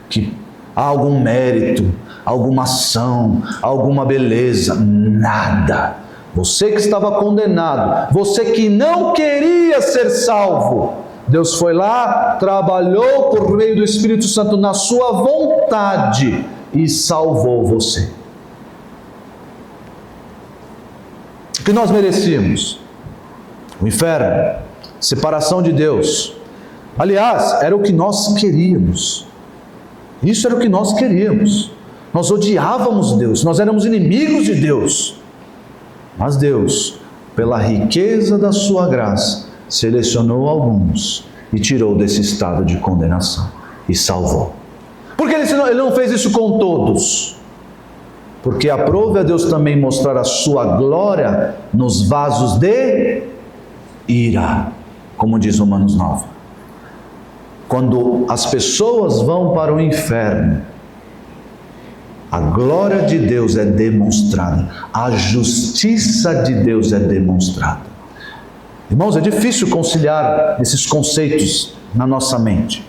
que há algum mérito, alguma ação, alguma beleza, nada. Você que estava condenado, você que não queria ser salvo, Deus foi lá, trabalhou por meio do Espírito Santo na sua vontade e salvou você. O que nós merecíamos? O inferno, separação de Deus. Aliás, era o que nós queríamos. Isso era o que nós queríamos. Nós odiávamos Deus, nós éramos inimigos de Deus. Mas Deus, pela riqueza da sua graça, selecionou alguns e tirou desse estado de condenação e salvou. Por que ele não fez isso com todos? Porque aprove a Deus também mostrar a sua glória nos vasos de ira, como diz Romanos 9. Quando as pessoas vão para o inferno, a glória de Deus é demonstrada, a justiça de Deus é demonstrada. Irmãos, é difícil conciliar esses conceitos na nossa mente.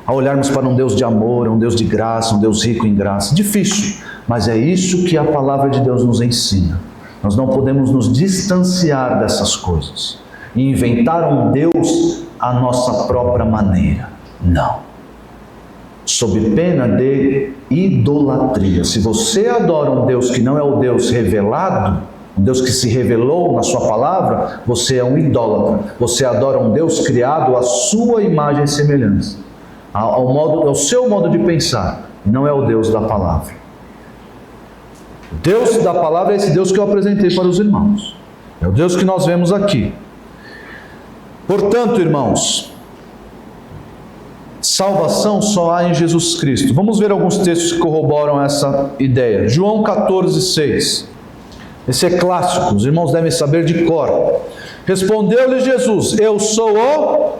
Ao olharmos para um Deus de amor, um Deus de graça, um Deus rico em graça, difícil, mas é isso que a palavra de Deus nos ensina. Nós não podemos nos distanciar dessas coisas e inventar um Deus à nossa própria maneira. Não. Sob pena de idolatria. Se você adora um Deus que não é o Deus revelado, um Deus que se revelou na sua palavra, você é um idólatra. Você adora um Deus criado à sua imagem e semelhança, ao seu modo de pensar, não é o Deus da palavra. O Deus da palavra é esse Deus que eu apresentei para os irmãos. É o Deus que nós vemos aqui. Portanto, irmãos, salvação só há em Jesus Cristo. Vamos ver alguns textos que corroboram essa ideia. João 14:6. Esse é clássico, os irmãos devem saber de cor. Respondeu-lhe Jesus: eu sou o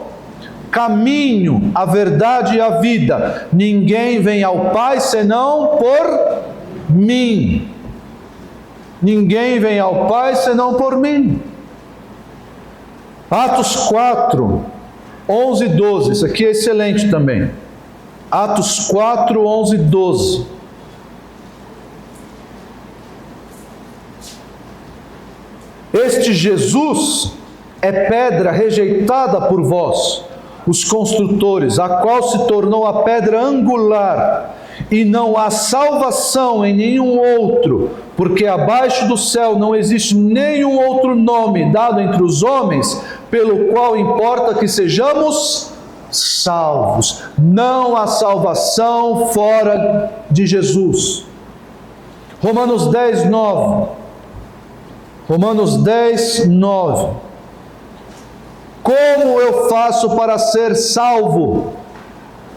caminho, a verdade e a vida. Ninguém vem ao Pai senão por mim. Ninguém vem ao Pai senão por mim. Atos 4, 11 e 12. Isso aqui é excelente também. Atos 4, 11 e 12. Este Jesus é pedra rejeitada por vós, os construtores, a qual se tornou a pedra angular, e não há salvação em nenhum outro, porque abaixo do céu não existe nenhum outro nome dado entre os homens, pelo qual importa que sejamos salvos. Não há salvação fora de Jesus. Romanos 10, 9. Romanos 10, 9. Como eu faço para ser salvo?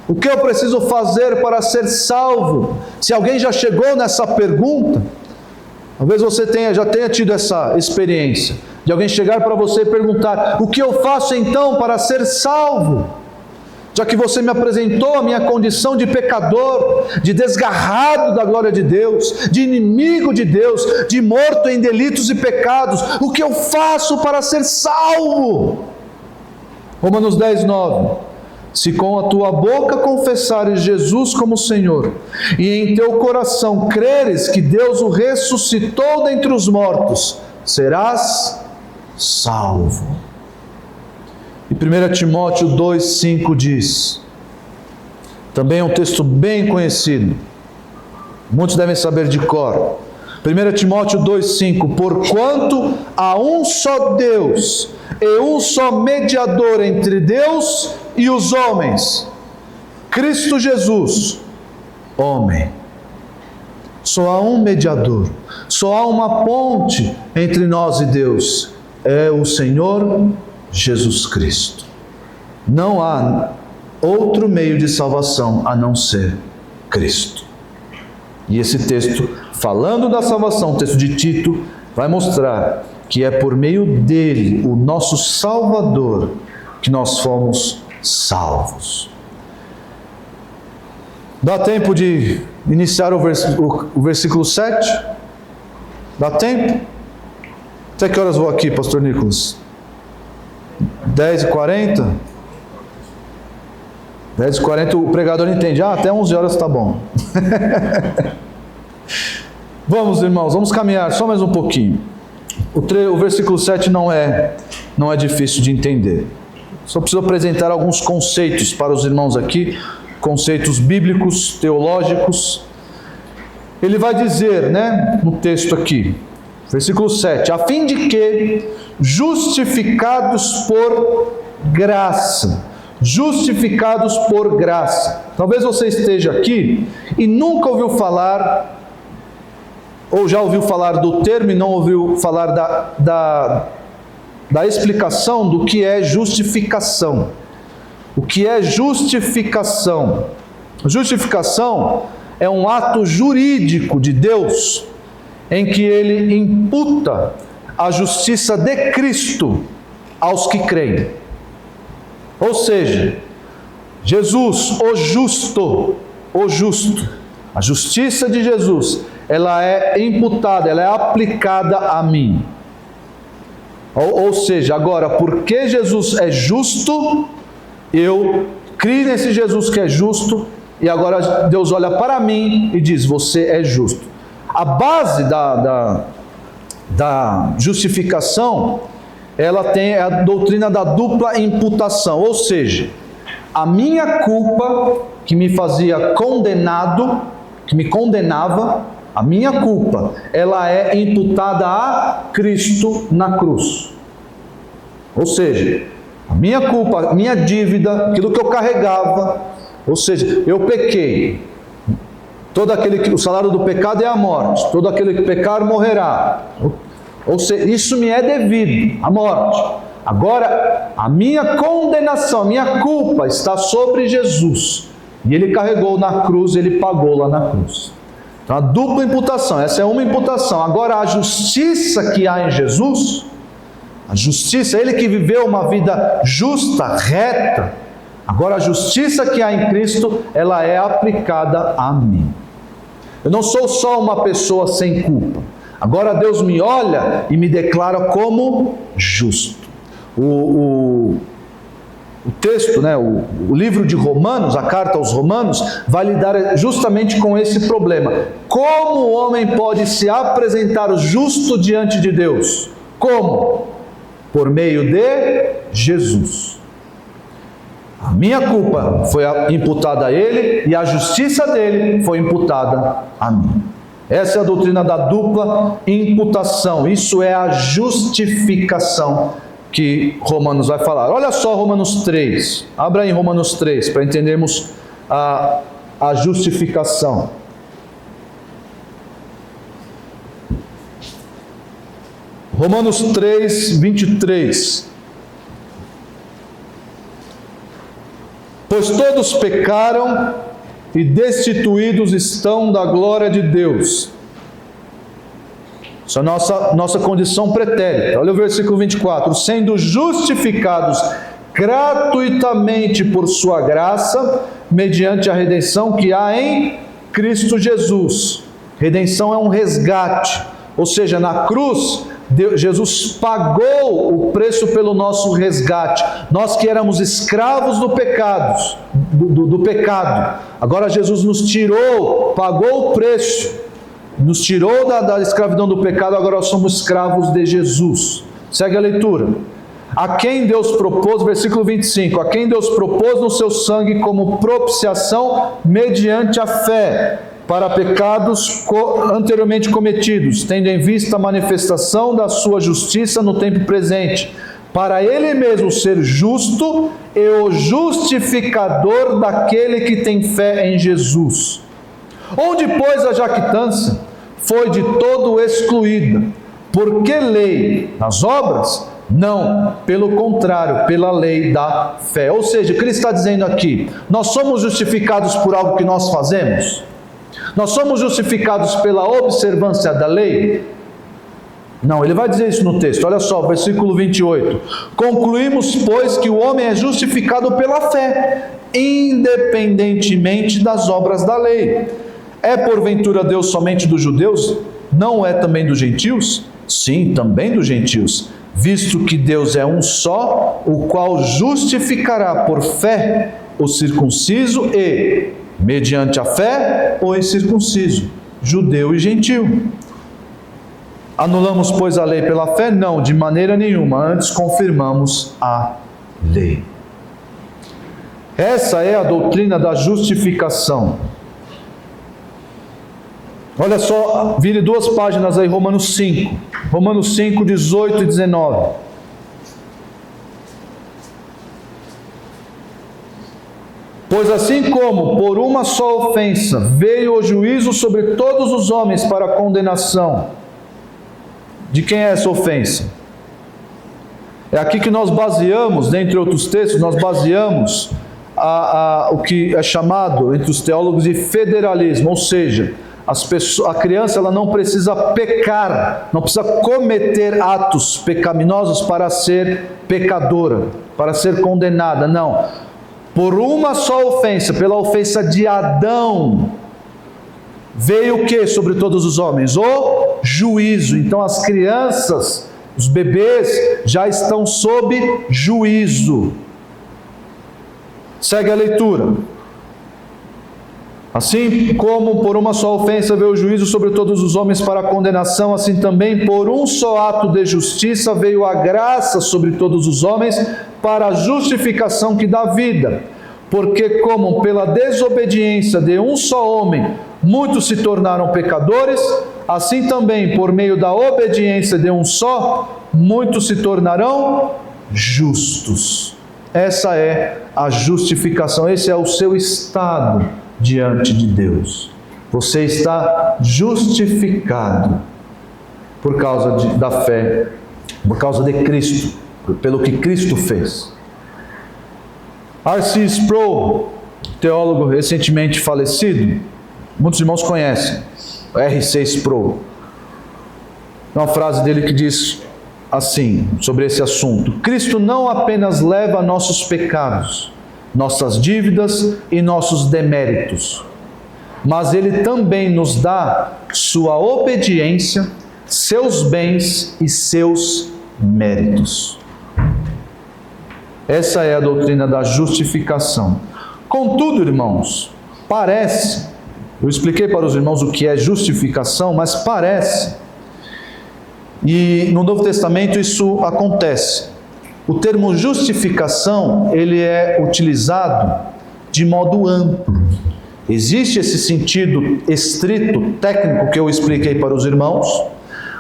O que eu preciso fazer para ser salvo? Se alguém já chegou nessa pergunta, talvez você já tenha tido essa experiência, de alguém chegar para você e perguntar: o que eu faço então para ser salvo? Já que você me apresentou a minha condição de pecador, de desgarrado da glória de Deus, de inimigo de Deus, de morto em delitos e pecados, o que eu faço para ser salvo? Romanos 10, 9. Se com a tua boca confessares Jesus como Senhor, e em teu coração creres que Deus o ressuscitou dentre os mortos, serás salvo. E 1 Timóteo 2, 5 diz, também é um texto bem conhecido, muitos devem saber de cor. 1 Timóteo 2,5: porquanto há um só Deus e um só mediador entre Deus e os homens, Cristo Jesus, homem. Só há um mediador, só há uma ponte entre nós e Deus, é o Senhor Jesus Cristo. Não há outro meio de salvação a não ser Cristo. E esse texto, falando da salvação, o texto de Tito, vai mostrar que é por meio dele, o nosso Salvador, que nós fomos salvos. Dá tempo de iniciar o versículo 7? Dá tempo? Até que horas vou aqui, pastor Nicolas? 10h40? 10h40 o pregador entende. Até 11 horas está bom. Vamos, irmãos, vamos caminhar só mais um pouquinho. O versículo 7 não é difícil de entender. Só preciso apresentar alguns conceitos para os irmãos aqui, conceitos bíblicos, teológicos. Ele vai dizer, no texto aqui, versículo 7, a fim de que, justificados por graça. Talvez você esteja aqui e nunca ouviu falar, ou já ouviu falar do termo e não ouviu falar da explicação do que é justificação. O que é justificação? Justificação é um ato jurídico de Deus, em que Ele imputa a justiça de Cristo aos que creem. Ou seja, Jesus, o justo, a justiça de Jesus, ela é imputada, ela é aplicada a mim. Ou seja, agora, porque Jesus é justo, eu creio nesse Jesus que é justo, e agora Deus olha para mim e diz, você é justo. A base da justificação, ela tem a doutrina da dupla imputação, ou seja, a minha culpa que me fazia condenado, que me condenava, a minha culpa, ela é imputada a Cristo na cruz. Ou seja, a minha culpa, a minha dívida, aquilo que eu carregava, ou seja, eu pequei. O salário do pecado é a morte, todo aquele que pecar morrerá. Ou seja, isso me é devido, a morte. Agora, a minha condenação, a minha culpa está sobre Jesus. E Ele carregou na cruz, Ele pagou lá na cruz. Então, a dupla imputação, essa é uma imputação. Agora, a justiça que há em Jesus, a justiça, Ele que viveu uma vida justa, reta, agora a justiça que há em Cristo, ela é aplicada a mim. Eu não sou só uma pessoa sem culpa. Agora Deus me olha e me declara como justo. O texto, o livro de Romanos, a carta aos Romanos, vai lidar justamente com esse problema. Como o homem pode se apresentar justo diante de Deus? Como? Por meio de Jesus. A minha culpa foi imputada a Ele e a justiça dele foi imputada a mim. Essa é a doutrina da dupla imputação. Isso é a justificação que Romanos vai falar. Olha só Romanos 3. Abra em Romanos 3 para entendermos a justificação. Romanos 3, 23. Pois todos pecaram e destituídos estão da glória de Deus. Essa é a nossa condição pretérita. Olha o versículo 24. Sendo justificados gratuitamente por sua graça, mediante a redenção que há em Cristo Jesus. Redenção é um resgate. Ou seja, na cruz, Jesus pagou o preço pelo nosso resgate. Nós que éramos escravos do pecado, agora Jesus nos tirou, pagou o preço, nos tirou da escravidão do pecado, agora nós somos escravos de Jesus. Segue a leitura. A quem Deus propôs, versículo 25, a quem Deus propôs no seu sangue como propiciação mediante a fé, para pecados anteriormente cometidos, tendo em vista a manifestação da sua justiça no tempo presente, para Ele mesmo ser justo e o justificador daquele que tem fé em Jesus. Onde, pois, a jactância foi de todo excluída. Por que lei? Nas obras? Não, pelo contrário, pela lei da fé. Ou seja, o que ele está dizendo aqui? Nós somos justificados por algo que nós fazemos? Nós somos justificados pela observância da lei? Não, ele vai dizer isso no texto. Olha só, versículo 28. Concluímos, pois, que o homem é justificado pela fé, independentemente das obras da lei. É porventura Deus somente dos judeus? Não é também dos gentios? Sim, também dos gentios. Visto que Deus é um só, o qual justificará por fé o circunciso e, mediante a fé, o incircunciso, judeu e gentil. Anulamos, pois, a lei pela fé? Não, de maneira nenhuma, antes confirmamos a lei. Essa é a doutrina da justificação. Olha só, vire 2 páginas aí, Romanos 5. Romanos 5, 18 e 19. Pois assim como por uma só ofensa veio o juízo sobre todos os homens para a condenação. De quem é essa ofensa? É aqui que nós baseamos, dentre outros textos, nós baseamos o que é chamado, entre os teólogos, de federalismo, ou seja, a criança ela não precisa pecar, não precisa cometer atos pecaminosos para ser pecadora, para ser condenada, não. Por uma só ofensa, pela ofensa de Adão, veio o que sobre todos os homens? O juízo. Então as crianças, os bebês, já estão sob juízo. Segue a leitura. Assim como por uma só ofensa veio o juízo sobre todos os homens para a condenação, assim também por um só ato de justiça veio a graça sobre todos os homens para a justificação que dá vida. Porque como pela desobediência de um só homem muitos se tornaram pecadores, assim também por meio da obediência de um só, muitos se tornarão justos. Essa é a justificação, esse é o seu estado diante de Deus. Você está justificado por causa da fé, por causa de Cristo, pelo que Cristo fez. R.C. Sproul, teólogo recentemente falecido, muitos irmãos conhecem, R.C. Sproul. Uma frase dele que diz assim, sobre esse assunto: Cristo não apenas leva nossos pecados, nossas dívidas e nossos deméritos, mas Ele também nos dá sua obediência, seus bens e seus méritos. Essa é a doutrina da justificação. Contudo, irmãos, parece, eu expliquei para os irmãos o que é justificação, mas parece, e no Novo Testamento isso acontece. O termo justificação, ele é utilizado de modo amplo. Existe esse sentido estrito, técnico, que eu expliquei para os irmãos,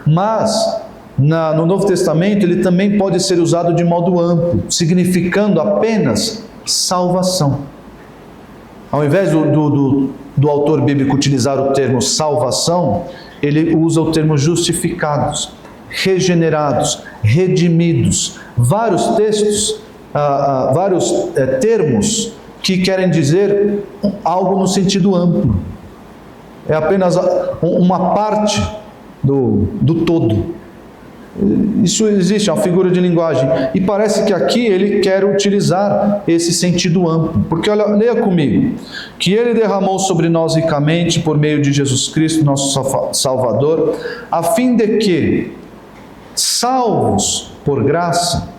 mas no Novo Testamento ele também pode ser usado de modo amplo, significando apenas salvação. Ao invés do autor bíblico utilizar o termo salvação, ele usa o termo justificados, regenerados, redimidos. Vários textos, vários termos que querem dizer algo no sentido amplo. É apenas uma parte do todo. Isso existe, é uma figura de linguagem. E parece que aqui ele quer utilizar esse sentido amplo. Porque olha, leia comigo. Que Ele derramou sobre nós ricamente por meio de Jesus Cristo, nosso Salvador, a fim de que, salvos por graça,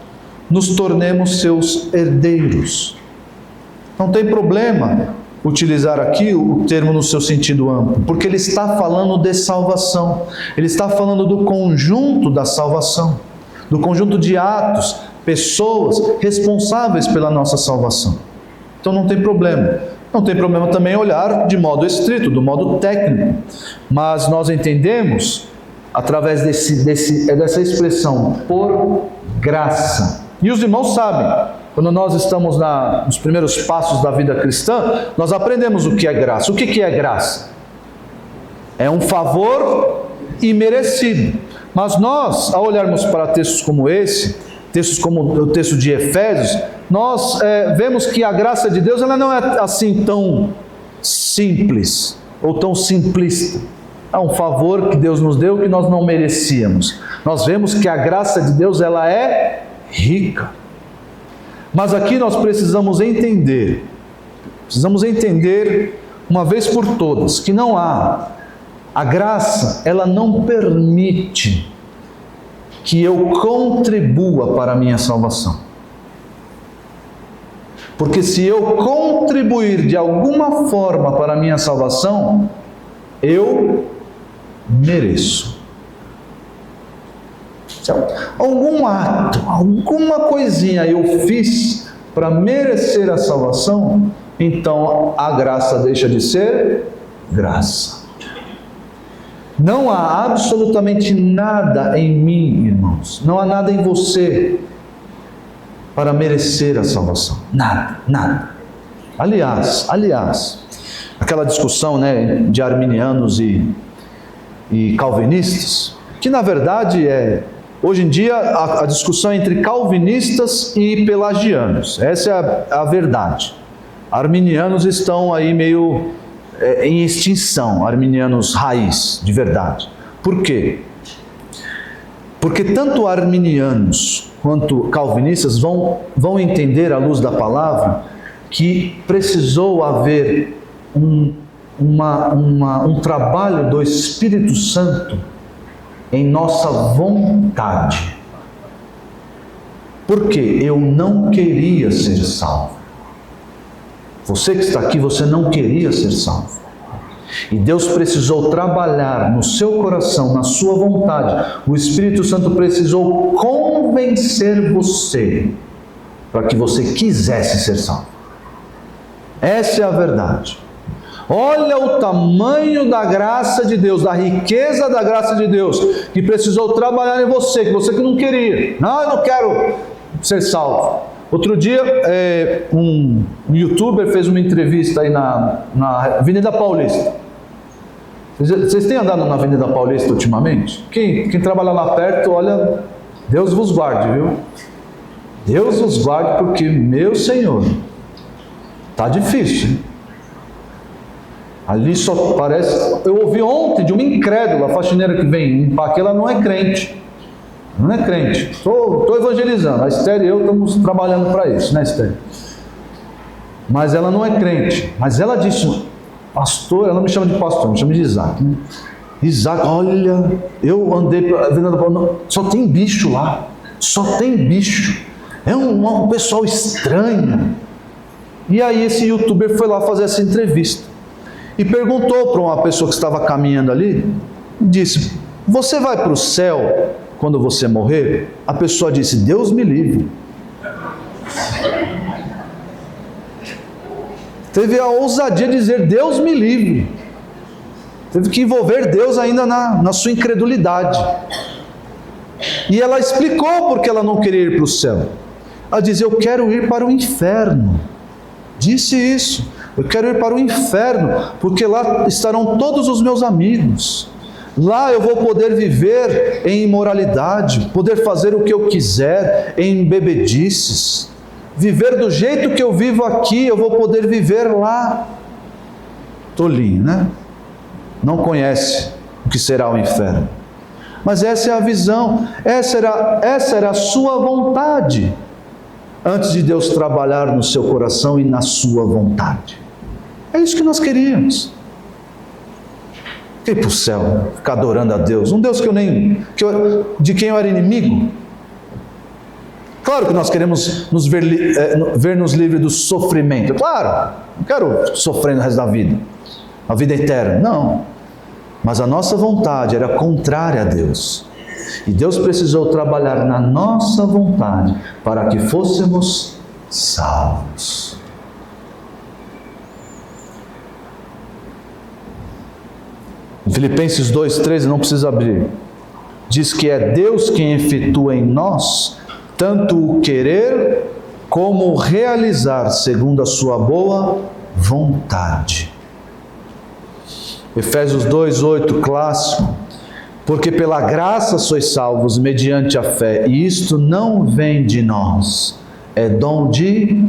nos tornemos seus herdeiros. Não tem problema utilizar aqui o termo no seu sentido amplo, porque ele está falando de salvação, ele está falando do conjunto da salvação, do conjunto de atos, pessoas responsáveis pela nossa salvação. Então não tem problema. Não tem problema também olhar de modo estrito, do modo técnico, mas nós entendemos através dessa expressão, por graça. E os irmãos sabem, quando nós estamos nos primeiros passos da vida cristã, nós aprendemos o que é graça. O que é graça? É um favor imerecido. Mas nós, ao olharmos para textos como esse, textos como o texto de Efésios, nós vemos que a graça de Deus ela não é assim tão simples ou tão simplista. É um favor que Deus nos deu que nós não merecíamos. Nós vemos que a graça de Deus ela é rica. Mas aqui nós precisamos entender uma vez por todas que não há. A graça, ela não permite que eu contribua para a minha salvação. Porque se eu contribuir de alguma forma para a minha salvação, eu mereço. Algum ato, alguma coisinha eu fiz para merecer a salvação, então a graça deixa de ser graça. Não há absolutamente nada em mim, irmãos, não há nada em você para merecer a salvação. Nada, nada. Aliás, aquela discussão, de arminianos e calvinistas, que na verdade hoje em dia a discussão é entre calvinistas e pelagianos. Essa é a verdade. Arminianos estão aí meio em extinção, arminianos raiz, de verdade. Por quê? Porque tanto arminianos quanto calvinistas vão entender à luz da palavra que precisou haver um trabalho do Espírito Santo em nossa vontade. Porque eu não queria ser salvo. Você que está aqui, você não queria ser salvo. E Deus precisou trabalhar no seu coração, na sua vontade. O Espírito Santo precisou convencer você para que você quisesse ser salvo. Essa é a verdade. Olha o tamanho da graça de Deus, da riqueza da graça de Deus, que precisou trabalhar em você, que não queria. Não, eu não quero ser salvo. Outro dia, um youtuber fez uma entrevista aí na Avenida Paulista. Vocês têm andado na Avenida Paulista ultimamente? Quem trabalha lá perto, olha, Deus vos guarde, viu? Deus vos guarde, porque, meu Senhor, está difícil, hein? Ali só parece... Eu ouvi ontem de uma incrédula, a faxineira que vem limpar aqui, ela não é crente. Não é crente. Estou evangelizando. A Esther e eu estamos trabalhando para isso, né, Esther? Mas ela não é crente. Mas ela disse, pastor, ela não me chama de pastor, me chama de Isaac. Né? Isaac, olha, eu andei para só tem bicho lá. Só tem bicho. É um pessoal estranho. E aí esse youtuber foi lá fazer essa entrevista. E perguntou para uma pessoa que estava caminhando ali, disse, você vai para o céu quando você morrer? A pessoa disse, Deus me livre. Teve a ousadia de dizer, Deus me livre. Teve que envolver Deus ainda na sua incredulidade. E ela explicou porque ela não queria ir para o céu. Ela diz, eu quero ir para o inferno. Disse isso. Eu quero ir para o inferno, porque lá estarão todos os meus amigos. Lá eu vou poder viver em imoralidade, poder fazer o que eu quiser, em bebedices. Viver do jeito que eu vivo aqui, eu vou poder viver lá. Tolinho, né? Não conhece o que será o inferno. Mas essa é a visão, essa era a sua vontade, antes de Deus trabalhar no seu coração e na sua vontade. É isso que nós queríamos. Ir para o céu, ficar adorando a Deus, um Deus de quem eu era inimigo. Claro que nós queremos ver-nos livres do sofrimento. Claro, não quero sofrer no resto da vida, a vida eterna. Não. Mas a nossa vontade era contrária a Deus. E Deus precisou trabalhar na nossa vontade para que fôssemos salvos. Em Filipenses 2,13, não precisa abrir, diz que é Deus quem efetua em nós tanto o querer como o realizar segundo a sua boa vontade. Efésios 2,8, clássico, porque pela graça sois salvos mediante a fé, e isto não vem de nós, é dom de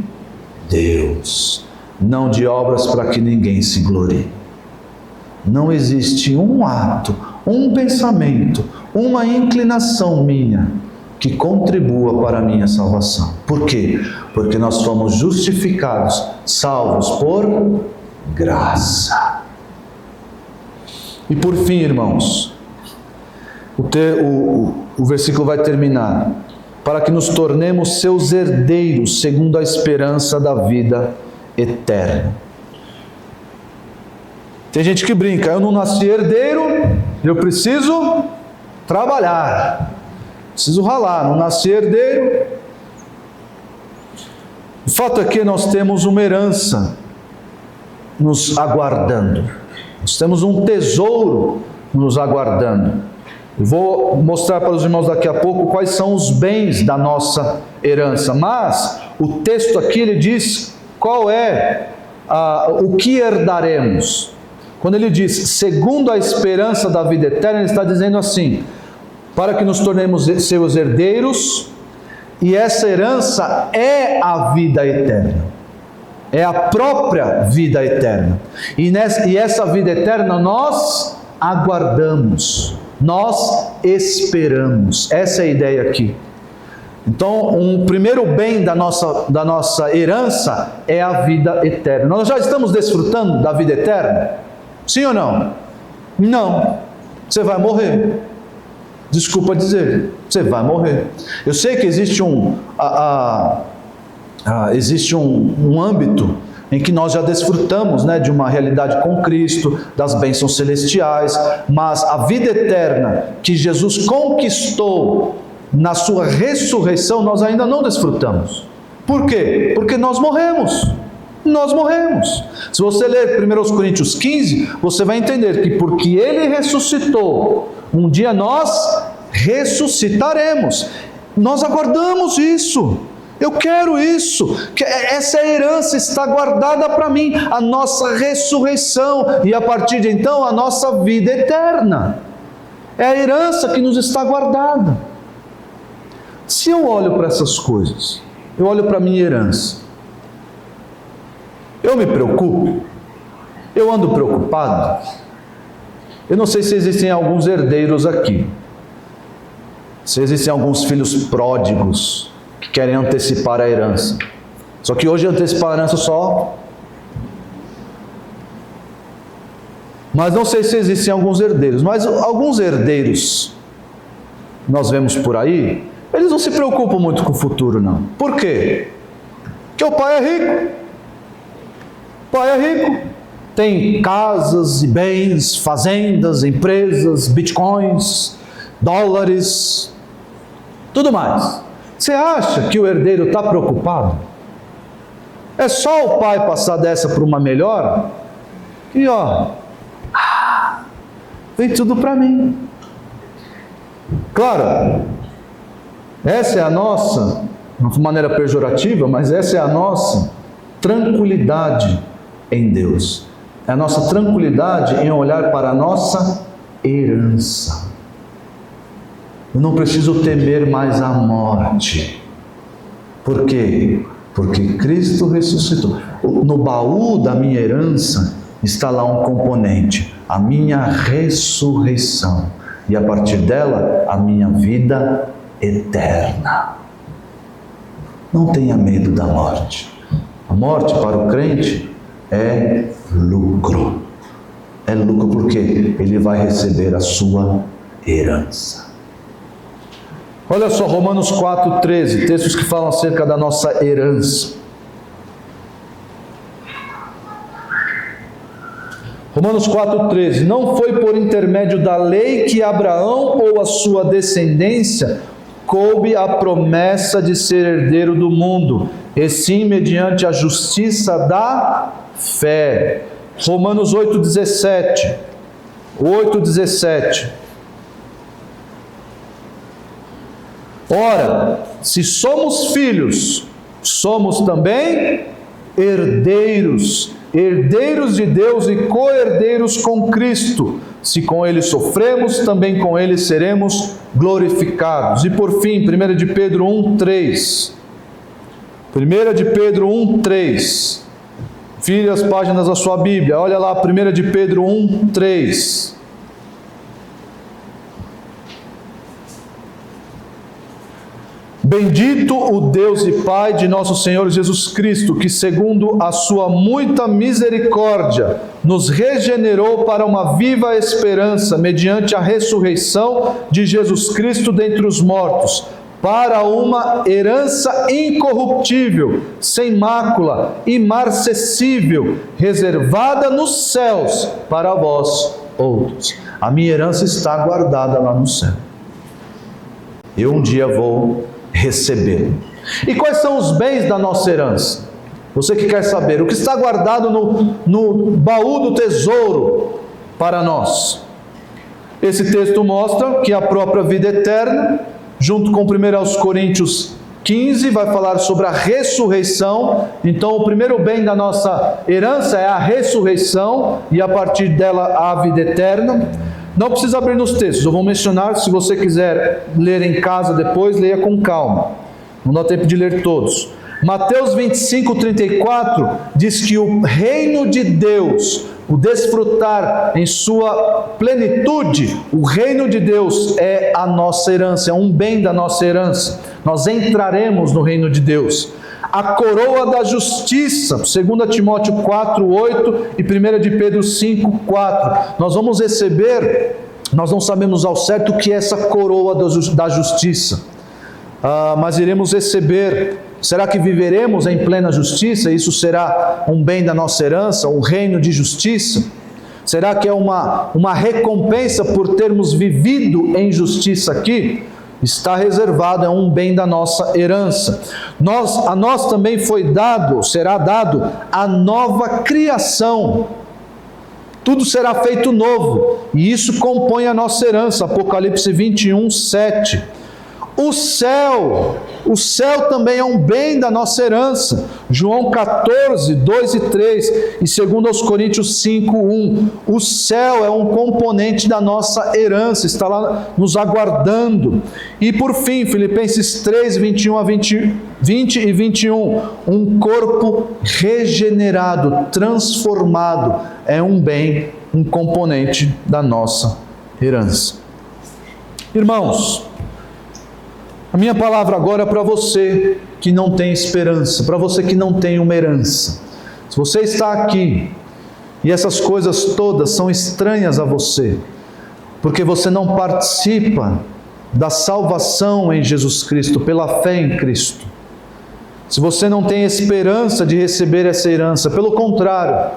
Deus, não de obras para que ninguém se glorie. Não existe um ato, um pensamento, uma inclinação minha que contribua para a minha salvação. Por quê? Porque nós fomos justificados, salvos por graça. E por fim, irmãos, o versículo vai terminar: para que nos tornemos seus herdeiros, segundo a esperança da vida eterna. Tem gente que brinca, eu não nasci herdeiro, eu preciso trabalhar, preciso ralar, não nasci herdeiro. O fato é que nós temos uma herança nos aguardando, nós temos um tesouro nos aguardando. Eu vou mostrar para os irmãos daqui a pouco quais são os bens da nossa herança, mas o texto aqui ele diz qual é o que herdaremos. Quando ele diz, segundo a esperança da vida eterna, ele está dizendo assim, para que nos tornemos seus herdeiros, e essa herança é a vida eterna, é a própria vida eterna, e essa vida eterna nós aguardamos, nós esperamos, essa é a ideia aqui. Então, um primeiro bem da nossa herança é a vida eterna. Nós já estamos desfrutando da vida eterna? Sim ou não? Não. Você vai morrer. Desculpa dizer, você vai morrer. Eu sei que existe um âmbito em que nós já desfrutamos, né, de uma realidade com Cristo, das bênçãos celestiais, mas a vida eterna que Jesus conquistou na sua ressurreição, nós ainda não desfrutamos. Por quê? Porque nós morremos. Nós morremos. Se você ler 1 Coríntios 15, você vai entender que porque Ele ressuscitou, um dia nós ressuscitaremos. Nós aguardamos isso. Eu quero isso. Essa herança está guardada para mim, a nossa ressurreição e a partir de então a nossa vida eterna. É a herança que nos está guardada. Se eu olho para essas coisas, eu olho para a minha herança, eu me preocupo? Eu ando preocupado? Eu não sei se existem alguns herdeiros aqui, se existem alguns filhos pródigos que querem antecipar a herança. Só que hoje antecipar a herança só. Mas não sei se existem alguns herdeiros, mas alguns herdeiros nós vemos por aí, eles não se preocupam muito com o futuro, não. Por quê? Porque o pai é rico. O pai é rico, tem casas e bens, fazendas, empresas, bitcoins, dólares, tudo mais. Você acha que o herdeiro está preocupado? É só o pai passar dessa para uma melhor e vem tudo para mim. Claro, essa é a nossa, não de maneira pejorativa, mas essa é a nossa tranquilidade em Deus. É a nossa tranquilidade em olhar para a nossa herança. Eu não preciso temer mais a morte. Por quê? Porque Cristo ressuscitou. No baú da minha herança está lá um componente, a minha ressurreição. E a partir dela, a minha vida eterna. Não tenha medo da morte. A morte para o crente é lucro. É lucro porque ele vai receber a sua herança. Olha só, Romanos 4,13, textos que falam acerca da nossa herança. Romanos 4,13, não foi por intermédio da lei que Abraão ou a sua descendência coube a promessa de ser herdeiro do mundo, e sim mediante a justiça da fé. Romanos 8,17. Ora, se somos filhos, somos também herdeiros, herdeiros de Deus e co-herdeiros com Cristo. Se com Ele sofremos, também com Ele seremos glorificados. E por fim, 1 de Pedro 1,3. 1 de Pedro 1,3. Vire as páginas da sua Bíblia, olha lá, 1 de Pedro 1,3. Bendito o Deus e Pai de nosso Senhor Jesus Cristo, que segundo a sua muita misericórdia, nos regenerou para uma viva esperança, mediante a ressurreição de Jesus Cristo dentre os mortos, para uma herança incorruptível, sem mácula, imarcessível, reservada nos céus para vós outros. A minha herança está guardada lá no céu. Eu um dia vou receber. E quais são os bens da nossa herança? Você que quer saber, o que está guardado no baú do tesouro para nós? Esse texto mostra que a própria vida eterna, junto com 1 Coríntios 15, vai falar sobre a ressurreição. Então o primeiro bem da nossa herança é a ressurreição, e a partir dela a vida eterna. Não precisa abrir nos textos, eu vou mencionar, se você quiser ler em casa depois, leia com calma. Não dá tempo de ler todos. Mateus 25:34 diz que o reino de Deus, o desfrutar em sua plenitude, o reino de Deus é a nossa herança, é um bem da nossa herança. Nós entraremos no reino de Deus. A coroa da justiça, 2 Timóteo 4:8 e 1 de Pedro 5:4. Nós vamos receber, nós não sabemos ao certo o que é essa coroa da justiça, mas iremos receber. Será que viveremos em plena justiça? Isso será um bem da nossa herança, um reino de justiça? Será que é uma recompensa por termos vivido em justiça aqui? Está reservado, é um bem da nossa herança. A nós também será dado a nova criação. Tudo será feito novo, e isso compõe a nossa herança. Apocalipse 21:7. O céu também é um bem da nossa herança. João 14:2 e 3 e 2 Coríntios 5:1. O céu é um componente da nossa herança, está lá nos aguardando. E por fim, Filipenses 3:20 e 21. Um corpo regenerado, transformado, é um bem, um componente da nossa herança. Irmãos, a minha palavra agora é para você que não tem esperança, para você que não tem uma herança. Se você está aqui e essas coisas todas são estranhas a você, porque você não participa da salvação em Jesus Cristo, pela fé em Cristo. Se você não tem esperança de receber essa herança, pelo contrário,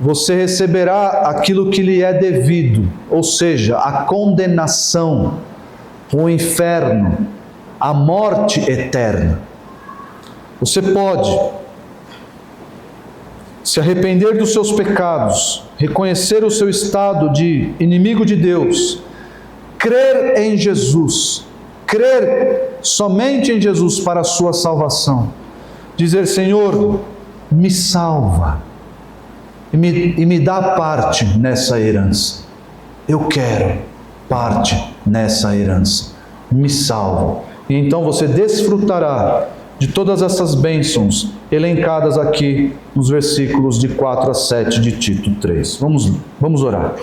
você receberá aquilo que lhe é devido, ou seja, a condenação, o inferno, a morte eterna. Você pode se arrepender dos seus pecados, reconhecer o seu estado de inimigo de Deus, crer em Jesus, crer somente em Jesus para a sua salvação, dizer: Senhor, me salva e me dá parte nessa herança. Eu quero parte nessa herança, me salva. E então você desfrutará de todas essas bênçãos elencadas aqui nos versículos de 4 a 7 de Tito 3. Vamos orar.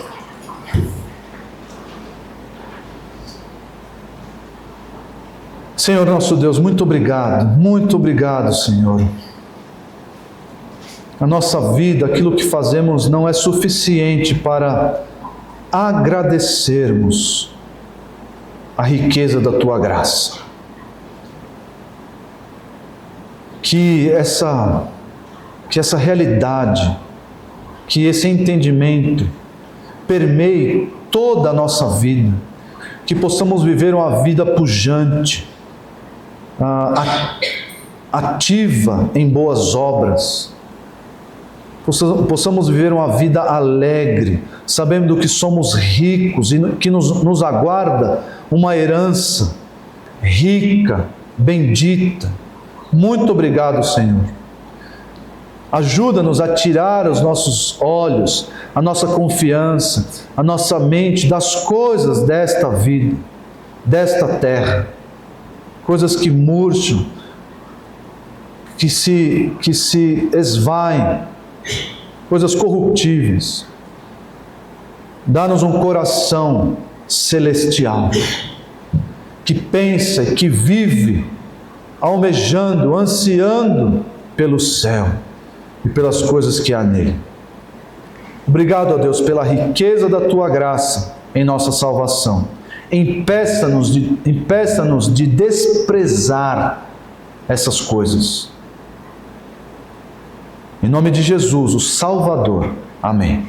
Senhor nosso Deus, muito obrigado, Senhor. a nossa vida, aquilo que fazemos não é suficiente para agradecermos a riqueza da Tua graça. Que essa realidade, que esse entendimento permeie toda a nossa vida, que possamos viver uma vida pujante, ativa em boas obras, possamos viver uma vida alegre, sabendo que somos ricos e que nos aguarda uma herança rica, bendita. Muito obrigado, Senhor. Ajuda-nos a tirar os nossos olhos, a nossa confiança, a nossa mente das coisas desta vida, desta terra. Coisas que murcham, que se esvaem, coisas corruptíveis. Dá-nos um coração celestial, que pensa e que vive, almejando, ansiando pelo céu e pelas coisas que há nele. Obrigado, ó Deus, pela riqueza da Tua graça em nossa salvação. Impeça-nos de desprezar essas coisas. Em nome de Jesus, o Salvador. Amém.